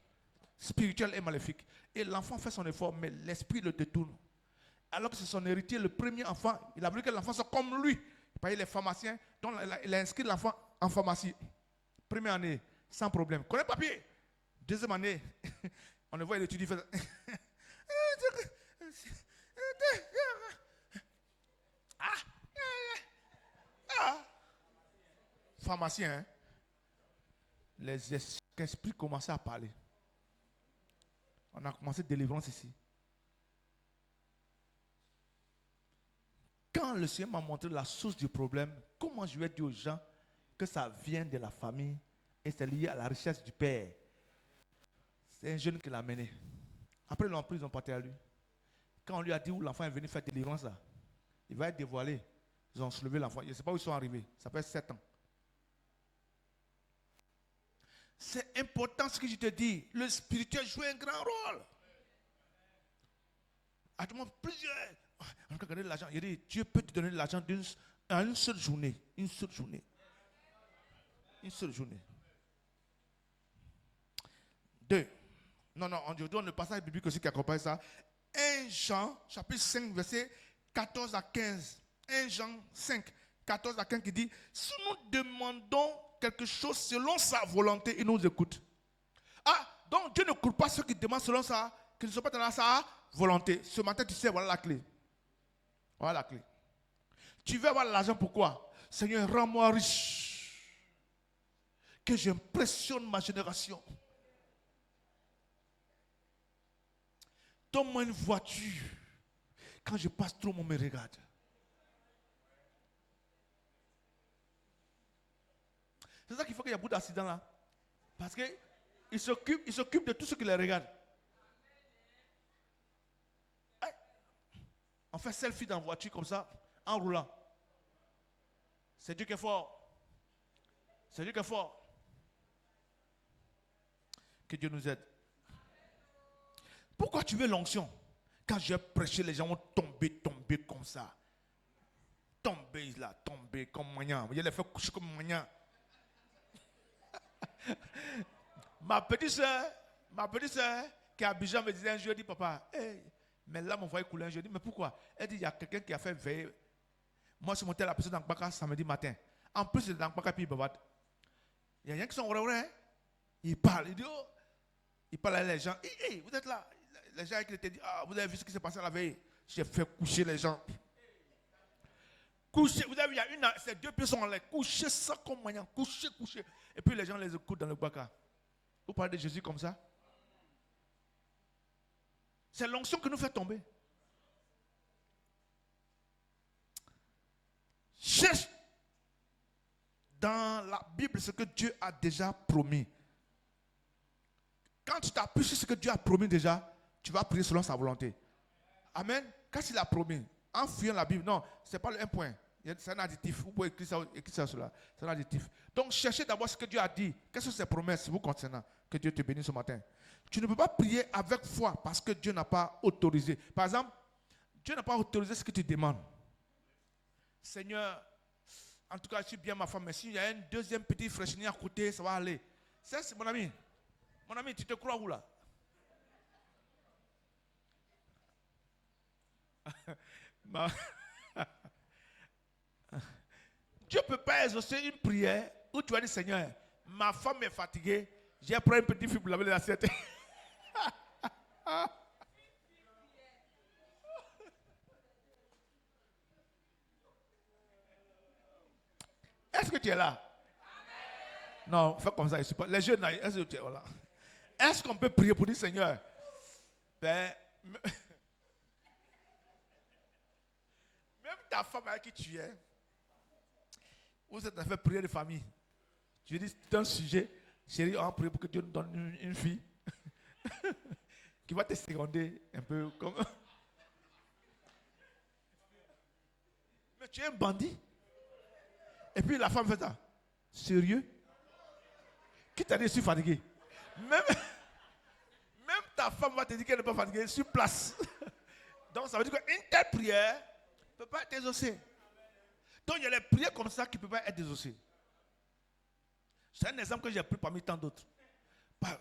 spirituelle et maléfique. Et l'enfant fait son effort, mais l'esprit le détourne. Alors que c'est son héritier, le premier enfant, il a voulu que l'enfant soit comme lui. Il est pharmacien, donc il a inscrit l'enfant en pharmacie. Première année, sans problème. Connaît papier. Deuxième année, on le voit, il étudie. Pharmacien, hein? Les esprits commençaient à parler. On a commencé délivrance ici. Quand le Seigneur m'a montré la source du problème, comment je vais dire aux gens que ça vient de la famille et c'est lié à la richesse du père? C'est un jeune qui l'a mené. Après ils l'ont pris, ils ont parti à lui. Quand on lui a dit où l'enfant est venu faire délivrance, là, il va être dévoilé. Ils ont soulevé l'enfant. Je ne sais pas où ils sont arrivés. Ça fait 7 ans. C'est important ce que je te dis. Le spirituel joue un grand rôle. À tout le monde, plusieurs. On peut gagner de l'argent. Il dit, Dieu peut te donner de l'argent en une seule journée. Une seule journée. Une seule journée. 2. Non, on donne le passage biblique aussi qui accompagne ça. 1 Jean, chapitre 5, verset 14 à 15. 1 Jean 5, 14 à 15 qui dit, si nous demandons quelque chose selon sa volonté, il nous écoute. Ah, donc Dieu ne court pas ceux qui demandent selon ça, qui ne sont pas dans sa volonté. Ce matin, tu sais, voilà la clé. Voilà la clé. Tu veux avoir l'argent, pourquoi? Seigneur, rends-moi riche. Que j'impressionne ma génération. Donne-moi une voiture. Quand je passe, tout le monde me regarde. C'est ça qu'il faut qu'il y ait beaucoup d'accidents là. Parce qu'il s'occupe de tout ce qui les regarde. On fait selfie dans la voiture comme ça, en roulant. C'est Dieu qui est fort. C'est Dieu qui est fort. Que Dieu nous aide. Pourquoi tu veux l'onction? Quand j'ai prêché, les gens vont tomber comme ça. Tomber là, tomber comme moyen. Vous les faire coucher comme moyen. Ma petite soeur qui est à Abidjan me disait un jour, elle dit, papa, hey, mais là, mon voyait couler un jour. Je dis, mais pourquoi? Elle dit, il y a quelqu'un qui a fait veiller. Moi, je suis monté à la personne dans Baka samedi matin. En plus, il est dans Baka, puis il bavade. Il y a rien qui sont vrai, hein? Il parle, il dit, oh, il parle à les gens. Hey, vous êtes là. Les gens qui te disent, ah, vous avez vu ce qui s'est passé la veille? J'ai fait coucher les gens. Coucher, vous avez vu, ces deux personnes sont allées coucher ça comme manière, coucher. Et puis les gens les écoutent dans le baka. Vous parlez de Jésus comme ça? C'est l'onction qui nous fait tomber. Cherche dans la Bible ce que Dieu a déjà promis. Quand tu t'appuies sur ce que Dieu a promis déjà, tu vas prier selon sa volonté. Amen. Qu'est-ce qu'il a promis? En fuyant la Bible, non, ce n'est pas le un point. C'est un additif. Vous pouvez écrire ça cela. C'est un additif. Donc, cherchez d'abord ce que Dieu a dit. Quelles sont ses promesses vous concernant? Que Dieu te bénisse ce matin. Tu ne peux pas prier avec foi parce que Dieu n'a pas autorisé. Par exemple, Dieu n'a pas autorisé ce que tu demandes. Seigneur, en tout cas, je suis bien ma femme, mais s'il y a un deuxième petit fraîchinier à côté, ça va aller. C'est mon ami. Mon ami, tu te crois où là? Dieu ne peut pas exaucer une prière où tu vas dire, Seigneur, ma femme est fatiguée, j'ai pris un petit fil pour laver l'assiette. Est-ce que tu es là? Non, fais comme ça. Les jeunes, est-ce que tu es là? Est-ce qu'on peut prier pour dire, Seigneur, ben, même ta femme avec qui tu es, vous êtes en fait prier de famille. Je dis, c'est un sujet, chérie, on va prier pour que Dieu nous donne une fille qui va te seconder un peu comme. Mais tu es un bandit. Et puis la femme fait ça. Sérieux? Qui t'a dit je suis fatigué? Même ta femme va te dire qu'elle n'est pas fatiguée sur place. Donc ça veut dire qu'une telle prière ne peut pas être exaucée. Donc il y a des prières comme ça qui ne peuvent pas être exaucées. C'est un exemple que j'ai pris parmi tant d'autres.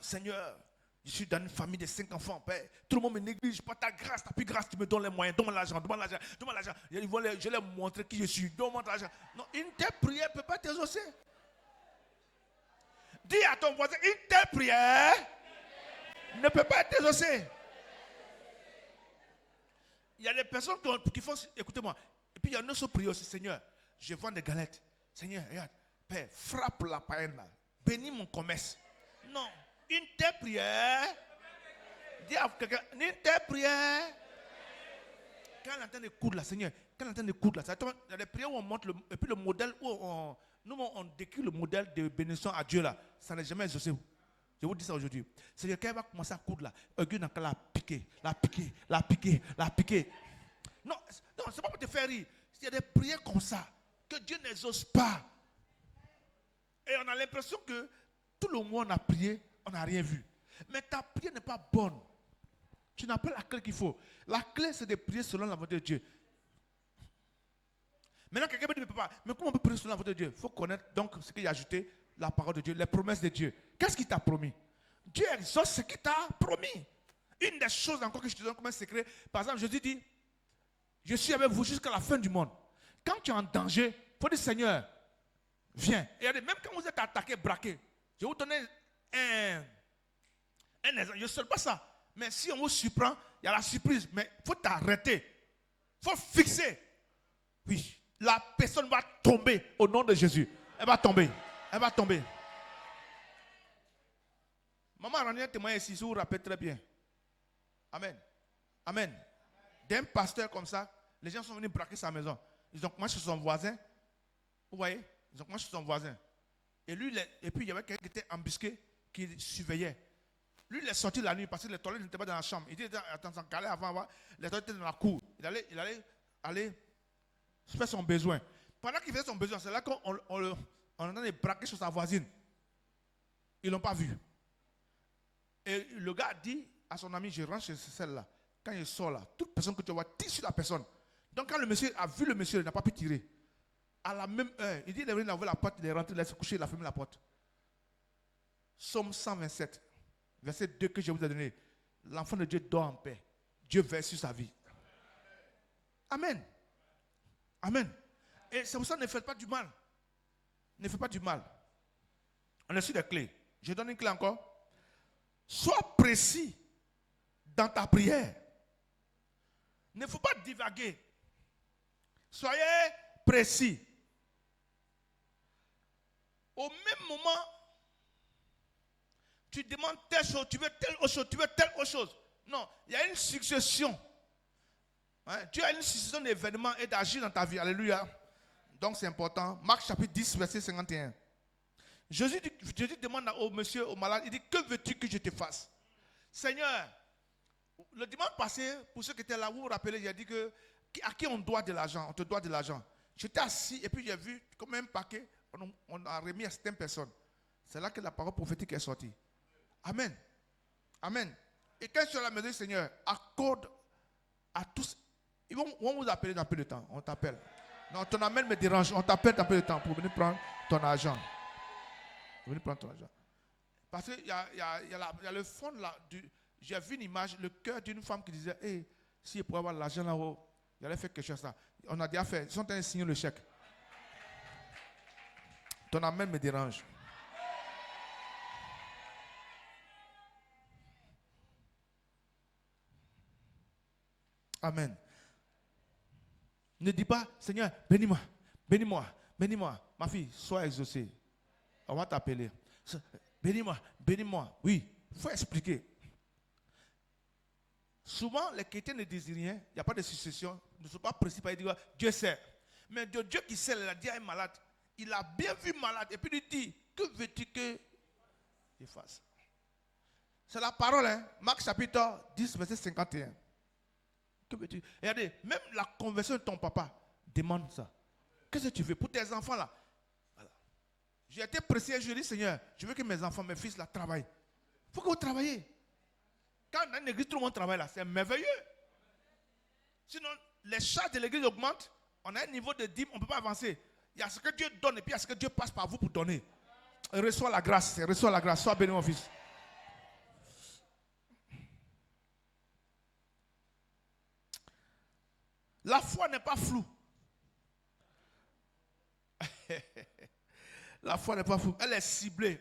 Seigneur, je suis dans une famille de 5 enfants. Père, tout le monde me néglige. Pas ta grâce, ta plus grâce, tu me donnes les moyens. Donne-moi l'argent, donne-moi l'argent, donne-moi l'argent. Je vais leur montrer qui je suis. Donne-moi l'argent. Non, une telle prière ne peut pas être exaucée. Dis à ton voisin, une telle prière ne peut pas être exaucée. Il y a des personnes qui font, écoutez-moi, et puis il y a une autre prière aussi, Seigneur, je vends des galettes. Seigneur, regarde, Père, frappe la païenne là, bénis mon commerce. Non, une telle prière, dis à quelqu'un, une telle prière, quand on entend des coudes là, Seigneur, quand on entend des coudes là, il y a des prières où on montre, et puis le modèle où on décrit le modèle de bénédiction à Dieu là, ça n'est jamais exaucé. Je vous dis ça aujourd'hui. Seigneur, quand il va commencer à coudre là, Dieu n'a qu'à la piquer. Non, c'est pas pour te faire rire. Il y a des prières comme ça que Dieu n'exauce pas. Et on a l'impression que tout le monde a prié, on n'a rien vu. Mais ta prière n'est pas bonne. Tu n'as pas la clé qu'il faut. La clé, c'est de prier selon la volonté de Dieu. Maintenant, quelqu'un me dit, mais comment on peut prier selon la volonté de Dieu? Il faut connaître donc ce qu'il y a ajouté, la parole de Dieu, les promesses de Dieu. Qu'est-ce qu'il t'a promis? Dieu exauce ce qu'il t'a promis. Une des choses encore que je te donne comme un secret, par exemple, Jésus dit, je suis avec vous jusqu'à la fin du monde. Quand tu es en danger, il faut dire, Seigneur, viens. Et regardez, même quand vous êtes attaqué, braqué, je vais vous donner un exemple. Je ne sais pas ça. Mais si on vous surprend, il y a la surprise. Mais il faut t'arrêter. Il faut fixer. Oui, la personne va tomber au nom de Jésus. Elle va tomber. Elle va tomber. Maman a rendu un témoin ici, si vous vous rappelez très bien. Amen. Amen. D'un pasteur comme ça, les gens sont venus braquer sa maison. Ils ont commencé chez son voisin. Vous voyez? Ils ont commencé chez son voisin. Et lui, et puis il y avait quelqu'un qui était embusqué, qui surveillait. Lui, il est sorti la nuit parce que les toilettes n'étaient pas dans la chambre. Il était dans son calais avant, les toilettes étaient dans la cour. Il allait aller faire son besoin. Pendant qu'il faisait son besoin, c'est là qu'on entendait braquer sur sa voisine. Ils ne l'ont pas vu. Et le gars dit à son ami, je rentre chez celle-là. Quand il sort là, toute personne que tu vois, tire sur la personne. Donc quand le monsieur a vu le monsieur, il n'a pas pu tirer. À la même heure, il dit, il est venu ouvrir la porte, il est rentré, il s'est couché, il a fermé la porte. Psaume 127, verset 2 que je vous ai donné. L'enfant de Dieu dort en paix. Dieu veille sur sa vie. Amen. Amen. Et c'est pour ça, ne faites pas du mal. Ne faites pas du mal. On a reçu des clés. Je donne une clé encore. Sois précis dans ta prière. Il ne faut pas divaguer. Soyez précis. Au même moment, tu demandes telle chose, tu veux telle autre chose, tu veux telle autre chose. Non, il y a une succession. Hein? Dieu a une succession d'événements et d'agir dans ta vie. Alléluia. Donc c'est important. Marc chapitre 10, verset 51. Jésus demande au monsieur, au malade, il dit, que veux-tu que je te fasse? Seigneur, le dimanche passé, pour ceux qui étaient là, vous vous rappelez, j'ai dit que à qui on doit de l'argent? On te doit de l'argent. J'étais assis et puis j'ai vu comme un paquet, on a remis à certaines personnes. C'est là que la parole prophétique est sortie. Amen. Amen. Et quand je suis à la maison, Seigneur, accorde à tous. Ils vont vous appeler dans peu de temps. On t'appelle. Non, ton appel me dérange. On t'appelle dans peu de temps pour venir prendre ton argent. Venir prendre ton argent. Parce qu'il y a le fond là. J'ai vu une image, le cœur d'une femme qui disait, hey, si je pourrais avoir l'argent là-haut, il allait faire quelque chose là. On a déjà fait. Ils sont en train de signer le chèque. Ton amen me dérange. Amen. Ne dis pas, Seigneur, bénis-moi, bénis-moi, bénis-moi. Ma fille, sois exaucée. On va t'appeler. Bénis-moi, bénis-moi. Oui, il faut expliquer. Souvent, les chrétiens ne disent rien, il n'y a pas de succession, ne sont pas précis par dire Dieu sait. Mais Dieu qui sait, il a dit à un malade, il a bien vu malade, et puis il dit, que veux-tu que je fasse? C'est la parole, hein? Marc chapitre 10, verset 51. Que veux-tu? Regardez, même la conversion de ton papa demande ça. Qu'est-ce que tu veux pour tes enfants là? Voilà. J'ai été pressé et je dis, Seigneur, je veux que mes enfants, mes fils là travaillent. Il faut que vous travaillez. Quand dans une église, tout le monde travaille là, c'est merveilleux. Sinon, les charges de l'église augmentent, on a un niveau de dîme, on ne peut pas avancer. Il y a ce que Dieu donne et puis il y a ce que Dieu passe par vous pour donner. Et reçois la grâce, sois béni mon fils. La foi n'est pas floue. La foi n'est pas floue, elle est ciblée.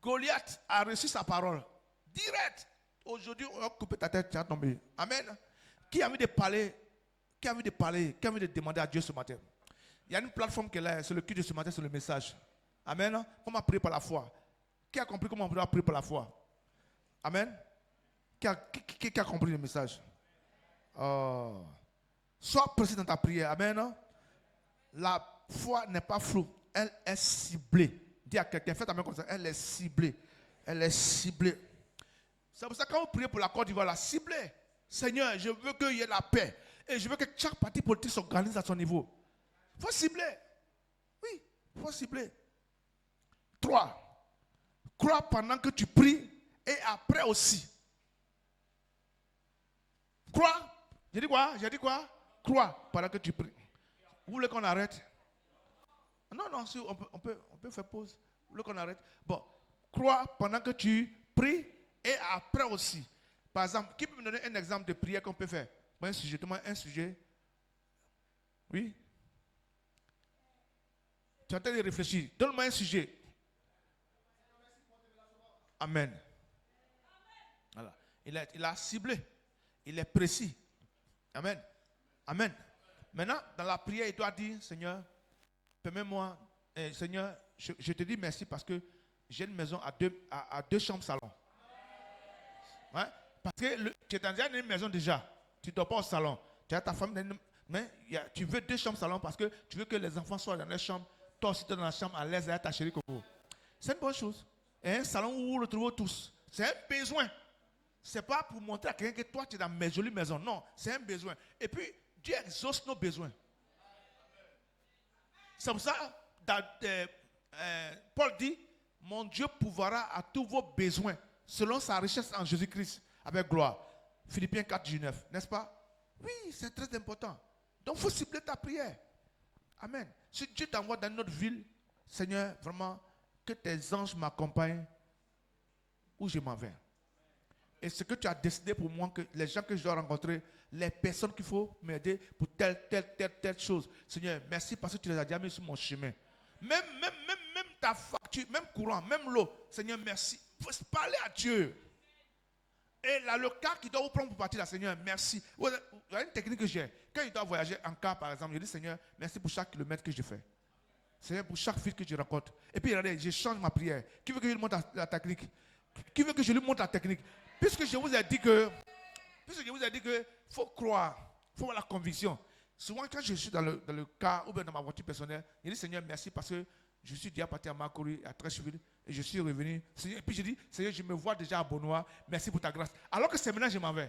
Goliath a reçu sa parole. Direct. Aujourd'hui, on va couper ta tête, tu vas tomber. Amen. Qui a envie de parler? Qui a envie de parler? Qui a envie de demander à Dieu ce matin? Il y a une plateforme qui est là, c'est le culte de ce matin, c'est le message. Amen. Comment prier par la foi? Qui a compris comment on doit prier par la foi? Amen. Qui a compris le message? Oh. Sois précis dans ta prière. Amen. La foi n'est pas floue, elle est ciblée. Dis à quelqu'un, fais ta main comme ça, elle est ciblée. Elle est ciblée. C'est pour ça que quand vous priez pour la Côte d'Ivoire, la ciblée. Seigneur, je veux qu'il y ait la paix. Et je veux que chaque parti politique s'organise à son niveau. Il faut cibler. Oui, il faut cibler. 3. Crois pendant que tu pries et après aussi. Crois. J'ai dit quoi? J'ai dit quoi? Crois pendant que tu pries. Vous voulez qu'on arrête? Non, non, si, on peut faire pause. Vous voulez qu'on arrête? Bon, crois pendant que tu pries et après aussi. Par exemple, qui peut me donner un exemple de prière qu'on peut faire? Un sujet, donne-moi un sujet. Oui? Tu es en train de réfléchir. Donne-moi un sujet. Amen. Voilà. Il a ciblé. Il est précis. Amen. Amen. Maintenant, dans la prière, il doit dire, Seigneur, permets-moi, Seigneur, je te dis merci parce que j'ai une maison à deux chambres salon. Ouais? Parce que tu es dans une maison déjà. Tu ne dors pas au salon. Tu as ta femme, mais tu veux deux chambres salon parce que tu veux que les enfants soient dans leur chambre. Toi aussi, tu es dans la chambre à l'aise avec ta chérie Coco. C'est une bonne chose. Et un salon où vous vous retrouvez tous. C'est un besoin. Ce n'est pas pour montrer à quelqu'un que toi, tu es dans mes jolies maisons. Non, c'est un besoin. Et puis, Dieu exauce nos besoins. C'est pour ça, Paul dit, mon Dieu pourvoira à tous vos besoins selon sa richesse en Jésus-Christ avec gloire. Philippiens 4, 19, n'est-ce pas? Oui, c'est très important. Donc, il faut cibler ta prière. Amen. Si Dieu t'envoie dans notre ville, Seigneur, vraiment, que tes anges m'accompagnent où je m'en vais. Et ce que tu as décidé pour moi, que les gens que je dois rencontrer, les personnes qu'il faut m'aider pour telle chose. Seigneur, merci parce que tu les as déjà mis sur mon chemin. Même ta facture, même courant, même l'eau. Seigneur, merci. Il faut parler à Dieu. Et là, le car qui doit vous prendre pour partir, là, Seigneur, merci. Vous avez une technique que j'ai. Quand il doit voyager en car, par exemple, je dis, Seigneur, merci pour chaque kilomètre que je fais. Seigneur, pour chaque fille que je rencontre. Et puis, regardez, je change ma prière. Qui veut que je lui montre la technique? Qui veut que je lui montre la technique? Puisque je vous ai dit que, faut croire, il faut avoir la conviction. Souvent, quand je suis dans le car ou bien dans ma voiture personnelle, je dis, Seigneur, merci parce que je suis déjà parti à Makori, à Trècheville, et je suis revenu. Seigneur, et puis je dis, Seigneur, je me vois déjà à Bonois, merci pour ta grâce. Alors que c'est maintenant que je m'en vais.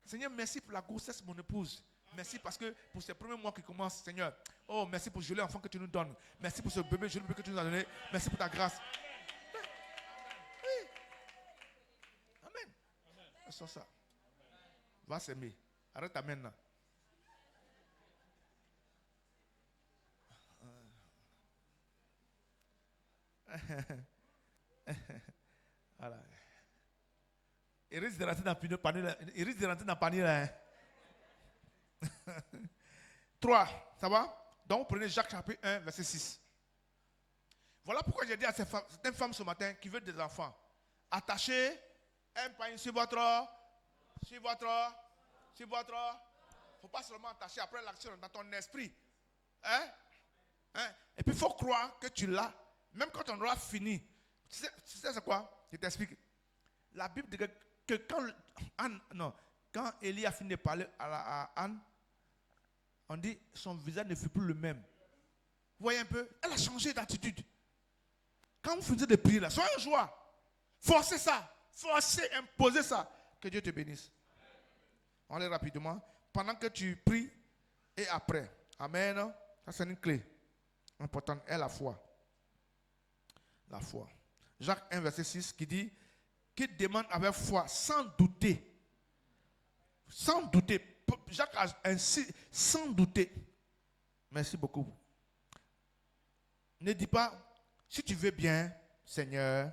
Seigneur, merci pour la grossesse de mon épouse. Merci parce que pour ces premiers mois qui commencent, Seigneur. Oh, merci pour ce joli enfant que tu nous donnes. Merci pour ce bébé joli bébé que tu nous as donné. Merci pour ta grâce. Oui. Amen. C'est ça. Va s'aimer. Arrête maintenant. Voilà. Il risque de rentrer dans le panier. Il risque de rentrer dans le panier là. 3, ça va? Donc, prenez Jacques chapitre 1, verset 6. Voilà pourquoi j'ai dit à cette femme ce matin qui veut des enfants. Attachez un panier sur votre. Il ne faut pas seulement attacher après l'action dans ton esprit. Hein? Et puis il faut croire que tu l'as. Même quand on aura fini. Tu sais c'est quoi? Je t'explique. La Bible dit que quand Élie a fini de parler à Anne, on dit son visage ne fut plus le même. Vous voyez un peu? Elle a changé d'attitude. Quand vous finissez de prier là, soyez en joie. Forcez ça. Forcez, imposez ça. Que Dieu te bénisse. On lit rapidement. Pendant que tu pries et après. Amen. Ça c'est une clé importante. Et la foi. La foi. Jacques 1, verset 6 qui dit, qui demande avec foi, sans douter. Sans douter. Jacques a ainsi, sans douter. Merci beaucoup. Ne dis pas, si tu veux bien, Seigneur,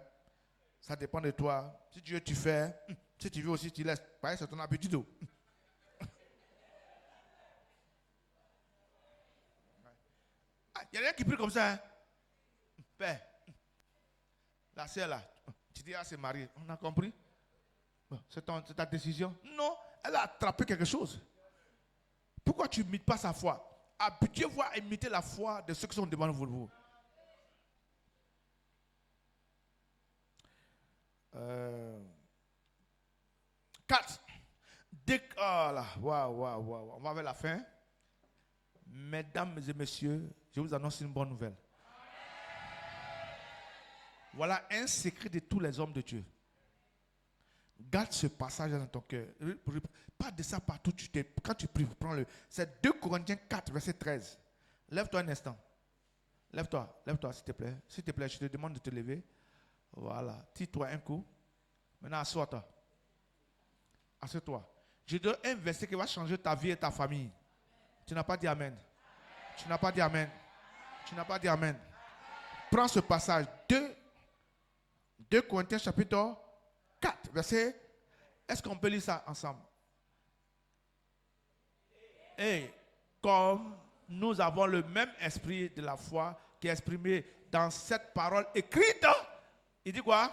ça dépend de toi. Si tu veux, tu fais. Si tu veux aussi, tu laisses. Pareil, c'est ton habitude. Il y a rien qui prie comme ça. Hein? Père, la sœur là, tu dis, c'est marié. On a compris? C'est ta décision. Non, elle a attrapé quelque chose. Pourquoi tu n'imites pas sa foi? Habituez-vous à imiter la foi de ceux qui sont devant vous. 4. On va vers la fin. Mesdames et messieurs, je vous annonce une bonne nouvelle. Voilà un secret de tous les hommes de Dieu. Garde ce passage dans ton cœur. Pas de ça partout. Quand tu pries, prends-le. C'est 2 Corinthiens 4, verset 13. Lève-toi un instant. Lève-toi, s'il te plaît. S'il te plaît, je te demande de te lever. Voilà. Tire-toi un coup. Maintenant, assois-toi. Assieds-toi. Je donne un verset qui va changer ta vie et ta famille. Tu n'as pas dit amen. Tu n'as pas dit amen. Tu n'as pas dit amen. Prends ce passage. 2 Corinthiens chapitre 4, verset. Est-ce qu'on peut lire ça ensemble? Et comme nous avons le même esprit de la foi qui est exprimé dans cette parole écrite, il dit quoi?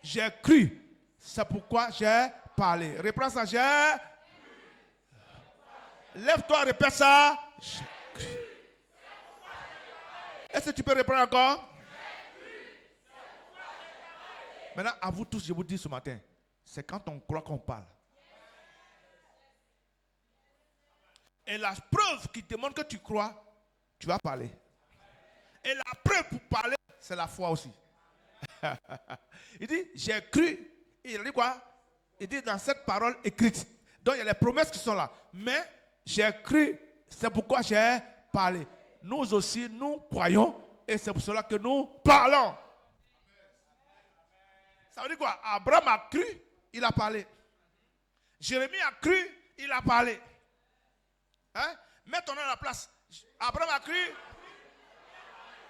J'ai cru. C'est pourquoi j'ai parlé. Reprends ça. J'ai. Lève-toi, répète ça. J'ai cru. Est-ce que tu peux reprendre encore? Maintenant, à vous tous, je vous dis ce matin, c'est quand on croit qu'on parle. Et la preuve qui demande que tu crois, tu vas parler. Et la preuve pour parler, c'est la foi aussi. Il dit, j'ai cru. Il dit quoi? Il dit dans cette parole écrite. Donc il y a les promesses qui sont là. Mais j'ai cru, c'est pourquoi j'ai parlé. Nous aussi, nous croyons. Et c'est pour cela que nous parlons. Ça veut dire quoi? Abraham a cru, il a parlé. Jérémie a cru, il a parlé. Hein? Mets ton nom à la place. Abraham a cru.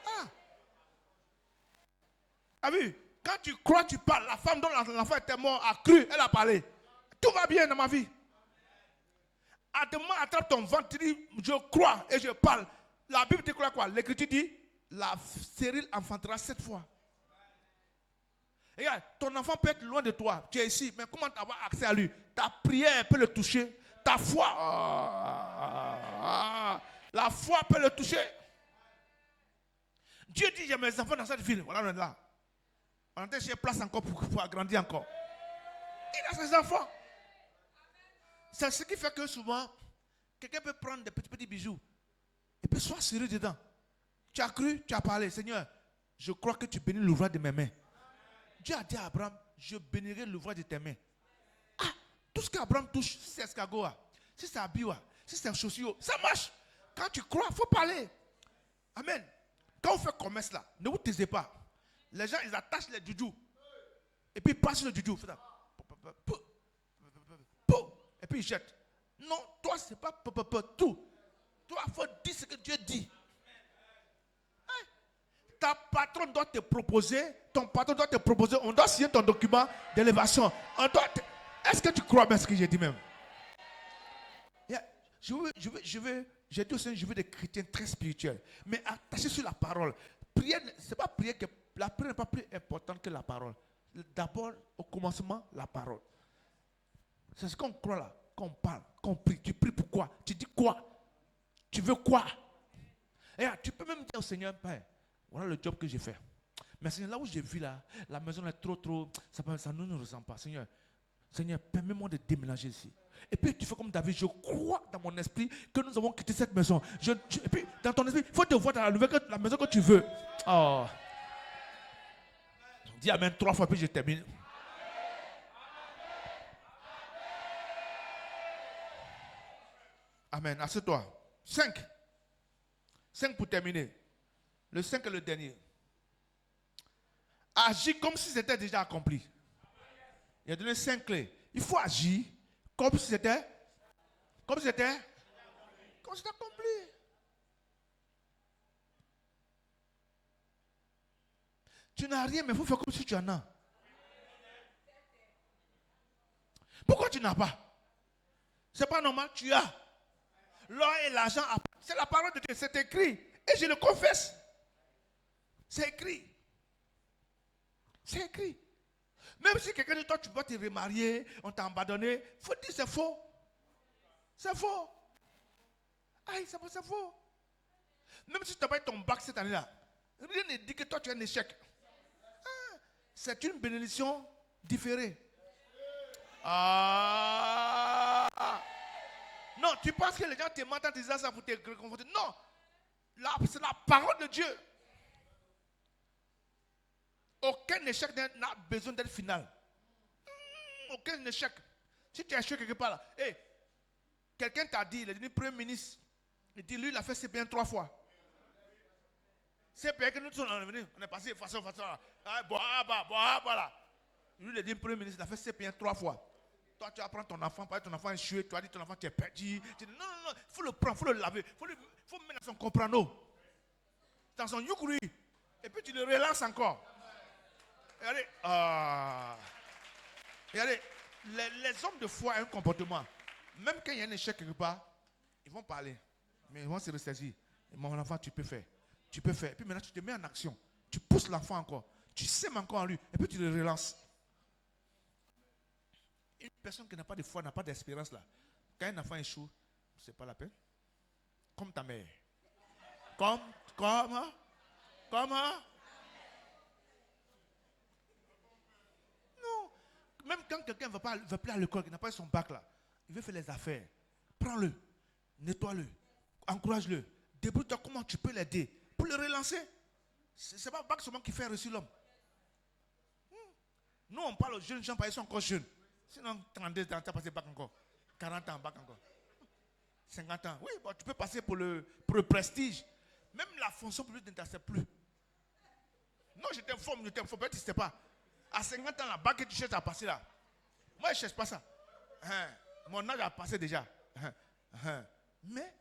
Ah. T'as vu? Quand tu crois, tu parles. La femme dont l'enfant était mort a cru, elle a parlé. Tout va bien dans ma vie. À demain, attrape ton ventre, tu dis, je crois et je parle. La Bible dit quoi? L'écriture dit, la stérile enfantera 7 fois. Regarde, ton enfant peut être loin de toi. Tu es ici, mais comment tu avoir accès à lui? Ta prière peut le toucher. Ta foi, la foi peut le toucher. Dieu dit, j'ai mes enfants dans cette ville. Voilà, on est là. On a cherché place encore pour agrandir encore. Il a ses enfants. C'est ce qui fait que souvent, quelqu'un peut prendre des petits bijoux et puis soit serré dedans. Tu as cru, tu as parlé. Seigneur, je crois que tu bénis l'ouvrage de mes mains. Dieu a dit à Abraham, je bénirai l'ouvrage de tes mains. Ah, tout ce qu'Abraham touche, si c'est escargot, si c'est habillé, si c'est chaussure, ça marche. Quand tu crois, il faut parler. Amen. Quand on fait commerce là, ne vous taisez pas. Les gens, ils attachent les doudous. Et puis ils passent le doudou. Et puis ils jettent. Non, toi, c'est pas tout. Toi, il faut dire ce que Dieu dit. Hein? Ta patronne doit te proposer, ton patron doit te proposer, on doit signer ton document d'élévation. Est-ce que tu crois bien ce que j'ai dit même? Yeah. J'ai dit au Seigneur, je veux des chrétiens très spirituels, mais attachés sur la parole. Prière, c'est pas prière que la prière n'est pas plus importante que la parole. D'abord, au commencement, la parole. C'est ce qu'on croit là, qu'on parle, qu'on prie. Tu pries pourquoi? Tu dis quoi? Tu veux quoi? Et tu peux même dire au Seigneur, Père, voilà le job que j'ai fait. Mais Seigneur, là où j'ai vu là, la maison est trop, ça ne nous ressemble pas. Seigneur, permets-moi de déménager ici. Et puis tu fais comme David, je crois dans mon esprit que nous avons quitté cette maison. Et puis dans ton esprit, il faut te voir dans la maison que tu veux. Oh. Dis Amen 3 fois, puis je termine. Amen, assieds-toi. 5. 5 pour terminer. Le 5 est le dernier. Agis comme si c'était déjà accompli. Il a donné 5 clés. Il faut agir comme si c'était accompli. Tu n'as rien, mais il faut faire comme si tu en as. Pourquoi tu n'as pas? C'est pas normal, tu as. L'or et l'argent, c'est la parole de Dieu, c'est écrit. Et je le confesse. C'est écrit. C'est écrit. Même si quelqu'un dit, toi, tu vas te remarier, on t'a abandonné, il faut dire c'est faux. C'est faux. Aïe, c'est faux. Même si tu n'as pas eu ton bac cette année-là, rien ne dit que toi, tu as un échec. Ah, c'est une bénédiction différée. Ah. Non, tu penses que les gens te mentent en disant ça pour te réconforter. Non. C'est la parole de Dieu. Aucun échec n'a besoin d'être final. Aucun échec. Si tu as échoué quelque part là, hey, quelqu'un t'a dit, il est devenu premier ministre. Il dit, lui, il a fait CP1 3 fois. CP1 que nous sommes venus, on est passé façon là. Voilà. Lui, il est devenu premier ministre, il a fait CP1 3 fois. Toi, tu vas prendre ton enfant, ton enfant est échoué, tu as dit ton enfant, tu es perdu. Tu dis, non, il faut le prendre, il faut le laver, il faut le mettre dans son comprano, dans son yukuri. Et puis tu le relances encore. Regardez, regardez, les hommes de foi ont un comportement. Même quand il y a un échec quelque part, ils vont parler. Mais ils vont se ressaisir. Mon enfant, tu peux faire. Tu peux faire. Et puis maintenant, tu te mets en action. Tu pousses l'enfant encore. Tu sèmes encore en lui. Et puis tu le relances. Une personne qui n'a pas de foi, n'a pas d'espérance là. Quand un enfant échoue, c'est pas la peine. Comme ta mère. Comment? Non. Même quand quelqu'un ne veut plus à l'école, qui n'a pas eu son bac là, il veut faire les affaires. Prends-le, nettoie-le, encourage-le. Débrouille-toi comment tu peux l'aider pour le relancer. Ce n'est pas le bac seulement qui fait réussir l'homme. Nous, on parle aux jeunes gens parce qu'ils sont encore jeunes. Sinon, 32 ans, tu as passé bac encore. 40 ans, bac encore. 50 ans. Oui, bon, tu peux passer pour le prestige. Même la fonction publique ne t'accepte plus. Non, je t'informe, peut-être que tu ne sais pas. À 50 ans, la bac que tu cherches à passer là. Moi, je ne cherche pas ça. Mon âge a passé déjà. Mais,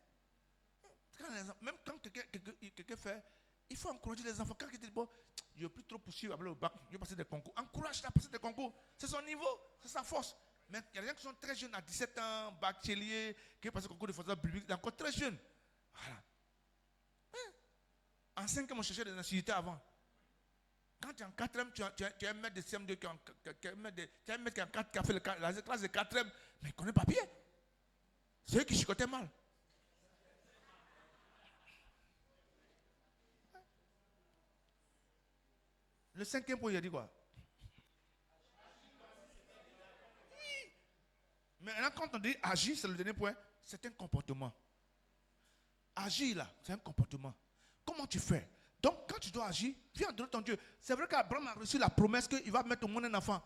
même quand quelqu'un fait, il faut encourager les enfants. Quand ils disent, bon, je ne veux plus trop poursuivre avec le bac, je vais passer des concours. Encourage-le à passer des concours. C'est son niveau, c'est sa force. Mais il y a des gens qui sont très jeunes, à 17 ans, bachelier, qui passent le concours de fonction publique, il est encore très jeune. Voilà. En 5 ans, on cherchait des nationalités avant. Quand tu es en quatrième, tu as un maître de CM2 tu as un maître qui a fait la classe de quatrième, mais il ne connaît pas bien. C'est eux qui chicotaient mal. Le cinquième point, il a dit quoi? Oui. Mais là, quand on dit agir, c'est le dernier point, c'est un comportement. Agir là, c'est un comportement. Comment tu fais? Donc, quand tu dois agir, viens adorer ton Dieu. C'est vrai qu'Abraham a reçu la promesse qu'il va mettre au monde un enfant.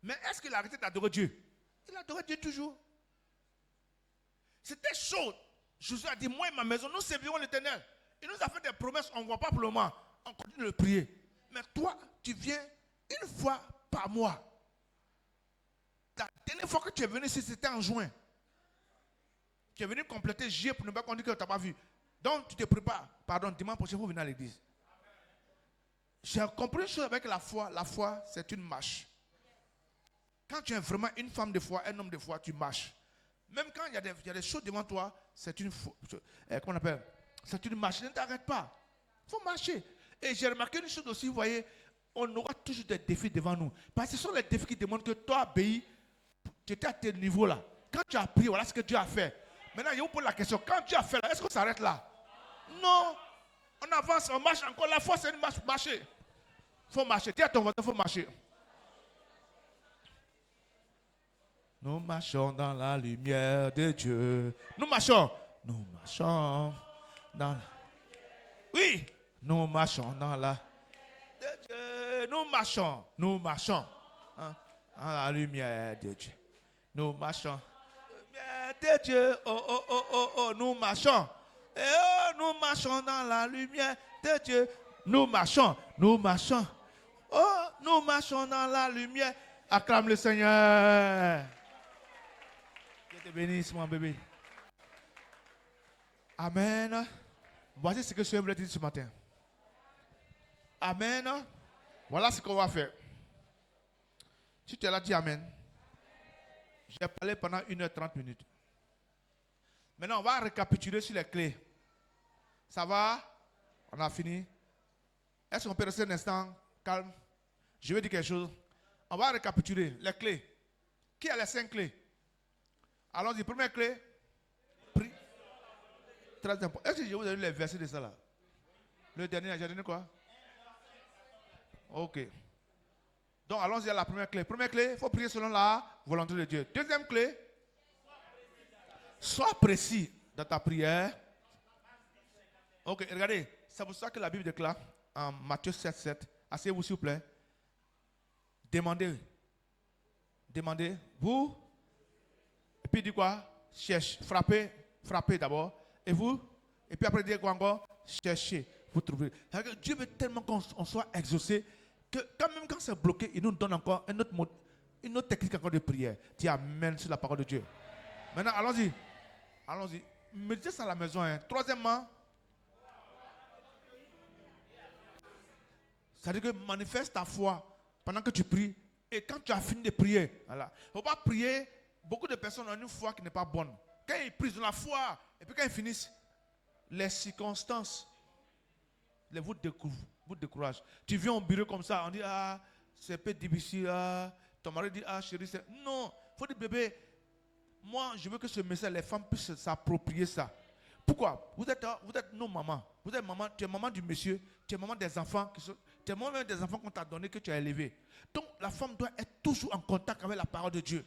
Mais est-ce qu'il a arrêté d'adorer Dieu? Il adorait Dieu toujours. C'était chaud. Jésus a dit, moi et ma maison, nous servirons l'Éternel. Il nous a fait des promesses, on ne voit pas pour le moment. On continue de le prier. Mais toi, tu viens une fois par mois. La dernière fois que tu es venu ici, c'était en juin. Tu es venu compléter juillet pour ne pas qu'on dise que tu n'as pas vu. Donc, tu te prépares. Pardon, dimanche prochain, il faut venir à l'église. J'ai compris une chose avec la foi. La foi, c'est une marche. Quand tu es vraiment une femme de foi, un homme de foi, tu marches. Même quand il y a des choses devant toi, c'est une foi. Comment on appelle? C'est une marche. Ne t'arrête pas. Il faut marcher. Et j'ai remarqué une chose aussi, vous voyez, on aura toujours des défis devant nous. Parce que ce sont les défis qui demandent que toi, obéis, tu étais à tel niveau là. Quand tu as prié, voilà ce que Dieu a fait. Maintenant, je vous pose la question. Quand Dieu a fait là, est-ce qu'on s'arrête là? Non. On avance, on marche encore. La foi, c'est une marche. Marcher. Il faut marcher. Dis à ton voisin, il faut marcher. Nous marchons dans la lumière de Dieu. Nous marchons. Nous marchons dans... Oui. Nous marchons dans la... de Dieu. Nous marchons. Nous marchons. Hein, dans la lumière de Dieu. Nous marchons. Lumière de Dieu. Oh, oh, oh, oh, oh. Nous marchons. Et oh, nous marchons dans la lumière de Dieu. Nous marchons. Nous marchons. Oh, nous marchons dans la lumière. Acclame le Seigneur. Dieu te bénisse, mon bébé. Amen. Voici ce que je voulais dire ce matin. Amen. Voilà ce qu'on va faire. Si tu as dit Amen, j'ai parlé pendant 1h30. Maintenant, on va récapituler sur les clés. Ça va? On a fini. Est-ce qu'on peut rester un instant calme? Je vais dire quelque chose. On va récapituler les clés. Qui a les 5 clés? Allons-y. Première clé. Prie. Très important. Est-ce que je vous ai donné les versets de ça là? Le dernier, j'ai donné quoi? Ok. Donc, allons-y à la première clé. Première clé, il faut prier selon la volonté de Dieu. Deuxième clé, sois précis dans ta prière. Ok, regardez. C'est pour ça que la Bible déclare en Matthieu 7:7. Asseyez-vous s'il vous plaît. Demandez. Demandez. Vous. Et puis, dit quoi? Cherchez. Frappez. Frappez d'abord. Et vous. Et puis après, dire quoi encore? Cherchez. Vous trouvez. Dieu veut tellement qu'on soit exaucé que même quand c'est bloqué, il nous donne encore une autre technique encore de prière. Dis Amen sur la parole de Dieu. Maintenant, allons-y. Allons-y. Méditez ça à la maison. Hein. Troisièmement, c'est-à-dire que manifeste ta foi pendant que tu pries. Et quand tu as fini de prier, voilà. Il ne faut pas prier. Beaucoup de personnes ont une foi qui n'est pas bonne. Quand ils prient, ils ont la foi. Et puis quand ils finissent, les circonstances vous découragent. Tu viens au bureau comme ça, on dit, ah, c'est un peu difficile. Ah. Ton mari dit, ah, chérie, c'est... Non, il faut dire, bébé, moi, je veux que ce message, les femmes puissent s'approprier ça. Pourquoi? Vous êtes nos mamans. Vous êtes maman, tu es maman du monsieur, tu es maman des enfants, tu es maman même des enfants qu'on t'a donné, que tu as élevés. Donc, la femme doit être toujours en contact avec la parole de Dieu.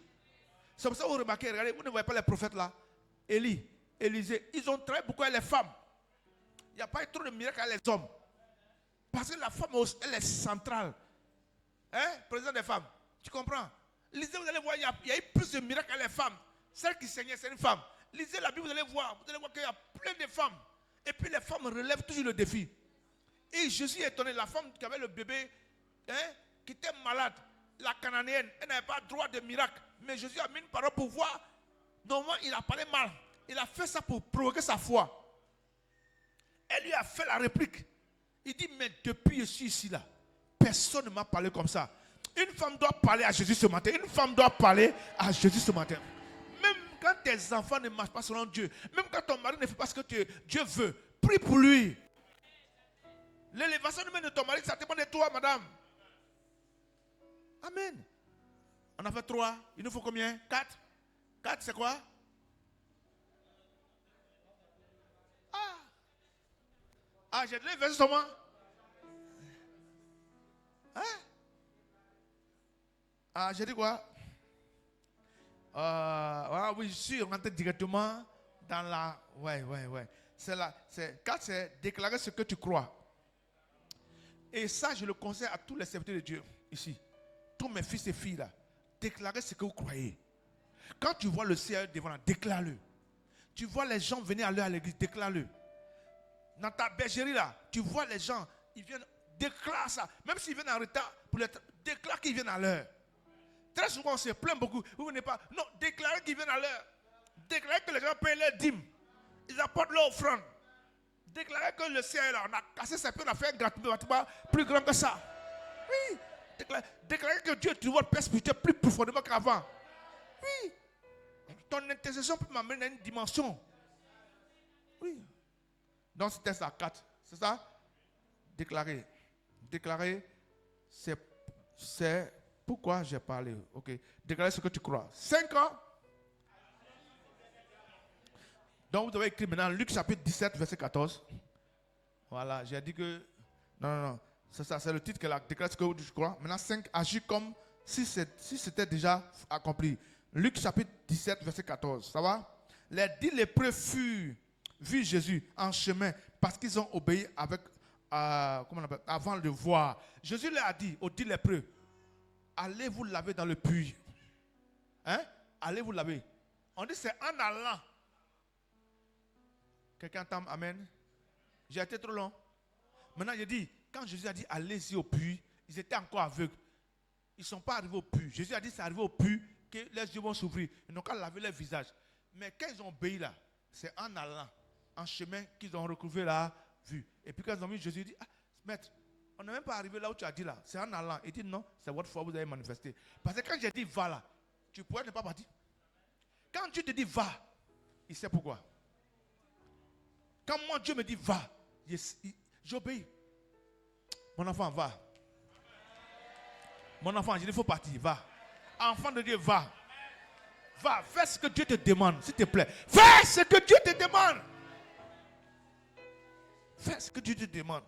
C'est pour ça que vous remarquez, regardez, vous ne voyez pas les prophètes là. Élie, Élisée, ils ont travaillé beaucoup avec les femmes. Il n'y a pas eu trop de miracles avec les hommes. Parce que la femme, elle est centrale. Hein, président des femmes. Tu comprends? Lisez, vous allez voir, il y a eu plus de miracles avec les femmes. Celle qui saignait, c'est une femme. Lisez la Bible, vous allez voir qu'il y a plein de femmes. Et puis les femmes relèvent toujours le défi. Et Jésus est étonné, la femme qui avait le bébé, hein, qui était malade, la cananéenne, elle n'avait pas droit de miracle. Mais Jésus a mis une parole pour voir. Normalement, il a parlé mal. Il a fait ça pour provoquer sa foi. Elle lui a fait la réplique. Il dit, mais depuis je suis ici là, personne ne m'a parlé comme ça. Une femme doit parler à Jésus ce matin. Une femme doit parler à Jésus ce matin. Même quand tes enfants ne marchent pas selon Dieu, même quand ton mari ne fait pas ce que Dieu veut, prie pour lui. L'élévation de ton mari, ça dépend de toi, madame. Amen. On a fait 3. Il nous faut combien? 4. 4, c'est quoi? J'ai donné le verset sur moi. J'ai dit quoi? Oui, je suis rentré directement dans la... Ouais. C'est là. 4, c'est déclarer ce que tu crois. Et ça, je le conseille à tous les serviteurs de Dieu ici. Tous mes fils et filles là. Déclarez ce que vous croyez. Quand tu vois le ciel devant là, déclare-le. Tu vois les gens venir à l'heure à l'église, déclare-le. Dans ta bergerie là, tu vois les gens, ils viennent, déclare ça. Même s'ils viennent en retard, déclare qu'ils viennent à l'heure. Très souvent, on se plaint beaucoup. Vous venez pas. Non, déclarez qu'ils viennent à l'heure. Déclarez que les gens payent leurs dîmes. Ils apportent leur offrande. Déclarez que le ciel là, on a cassé ses pieds, on a fait un gâteau plus grand que ça. Oui. Déclarez que Dieu trouve votre paix spirituelle plus profondément qu'avant. Oui. Ton intercession peut m'amener à une dimension. Oui. Donc c'était ça, 4. C'est ça? Déclarer. Déclarer, c'est pourquoi j'ai parlé. Ok. Déclarer ce que tu crois. 5 ans. Donc vous avez écrit maintenant Luc chapitre 17, verset 14. Voilà, j'ai dit que... Non. C'est ça, c'est le titre que la déclare ce que tu crois. Maintenant 5, agis comme si c'était déjà accompli. Luc chapitre 17, verset 14. Ça va? Les 10 lépreux furent vu Jésus en chemin parce qu'ils ont obéi avec, avant de voir. Jésus leur a dit aux 10 lépreux, allez vous laver dans le puits. Allez vous laver. On dit c'est en allant. Quelqu'un entend amen? J'ai été trop long. Maintenant je dis, quand Jésus a dit allez-y au puits, ils étaient encore aveugles. Ils ne sont pas arrivés au puits. Jésus a dit c'est arrivé au puits que les yeux vont s'ouvrir. Ils n'ont qu'à laver leur visage. Mais quand ils ont obéi là, c'est en allant, en chemin qu'ils ont retrouvé la vue. Et puis quand ils ont vu Jésus, il dit, maître, on n'est même pas arrivé là où tu as dit là. C'est en allant. Il dit non, c'est votre foi, vous avez manifesté. Parce que quand j'ai dit va là, tu pourrais ne pas partir. Quand Dieu te dit va, il sait pourquoi. Quand moi Dieu me dit va, j'obéis. Mon enfant, va. Mon enfant, il faut partir, va. Enfant de Dieu, va. Va, fais ce que Dieu te demande, s'il te plaît. Fais ce que Dieu te demande. Fais ce que Dieu te demande.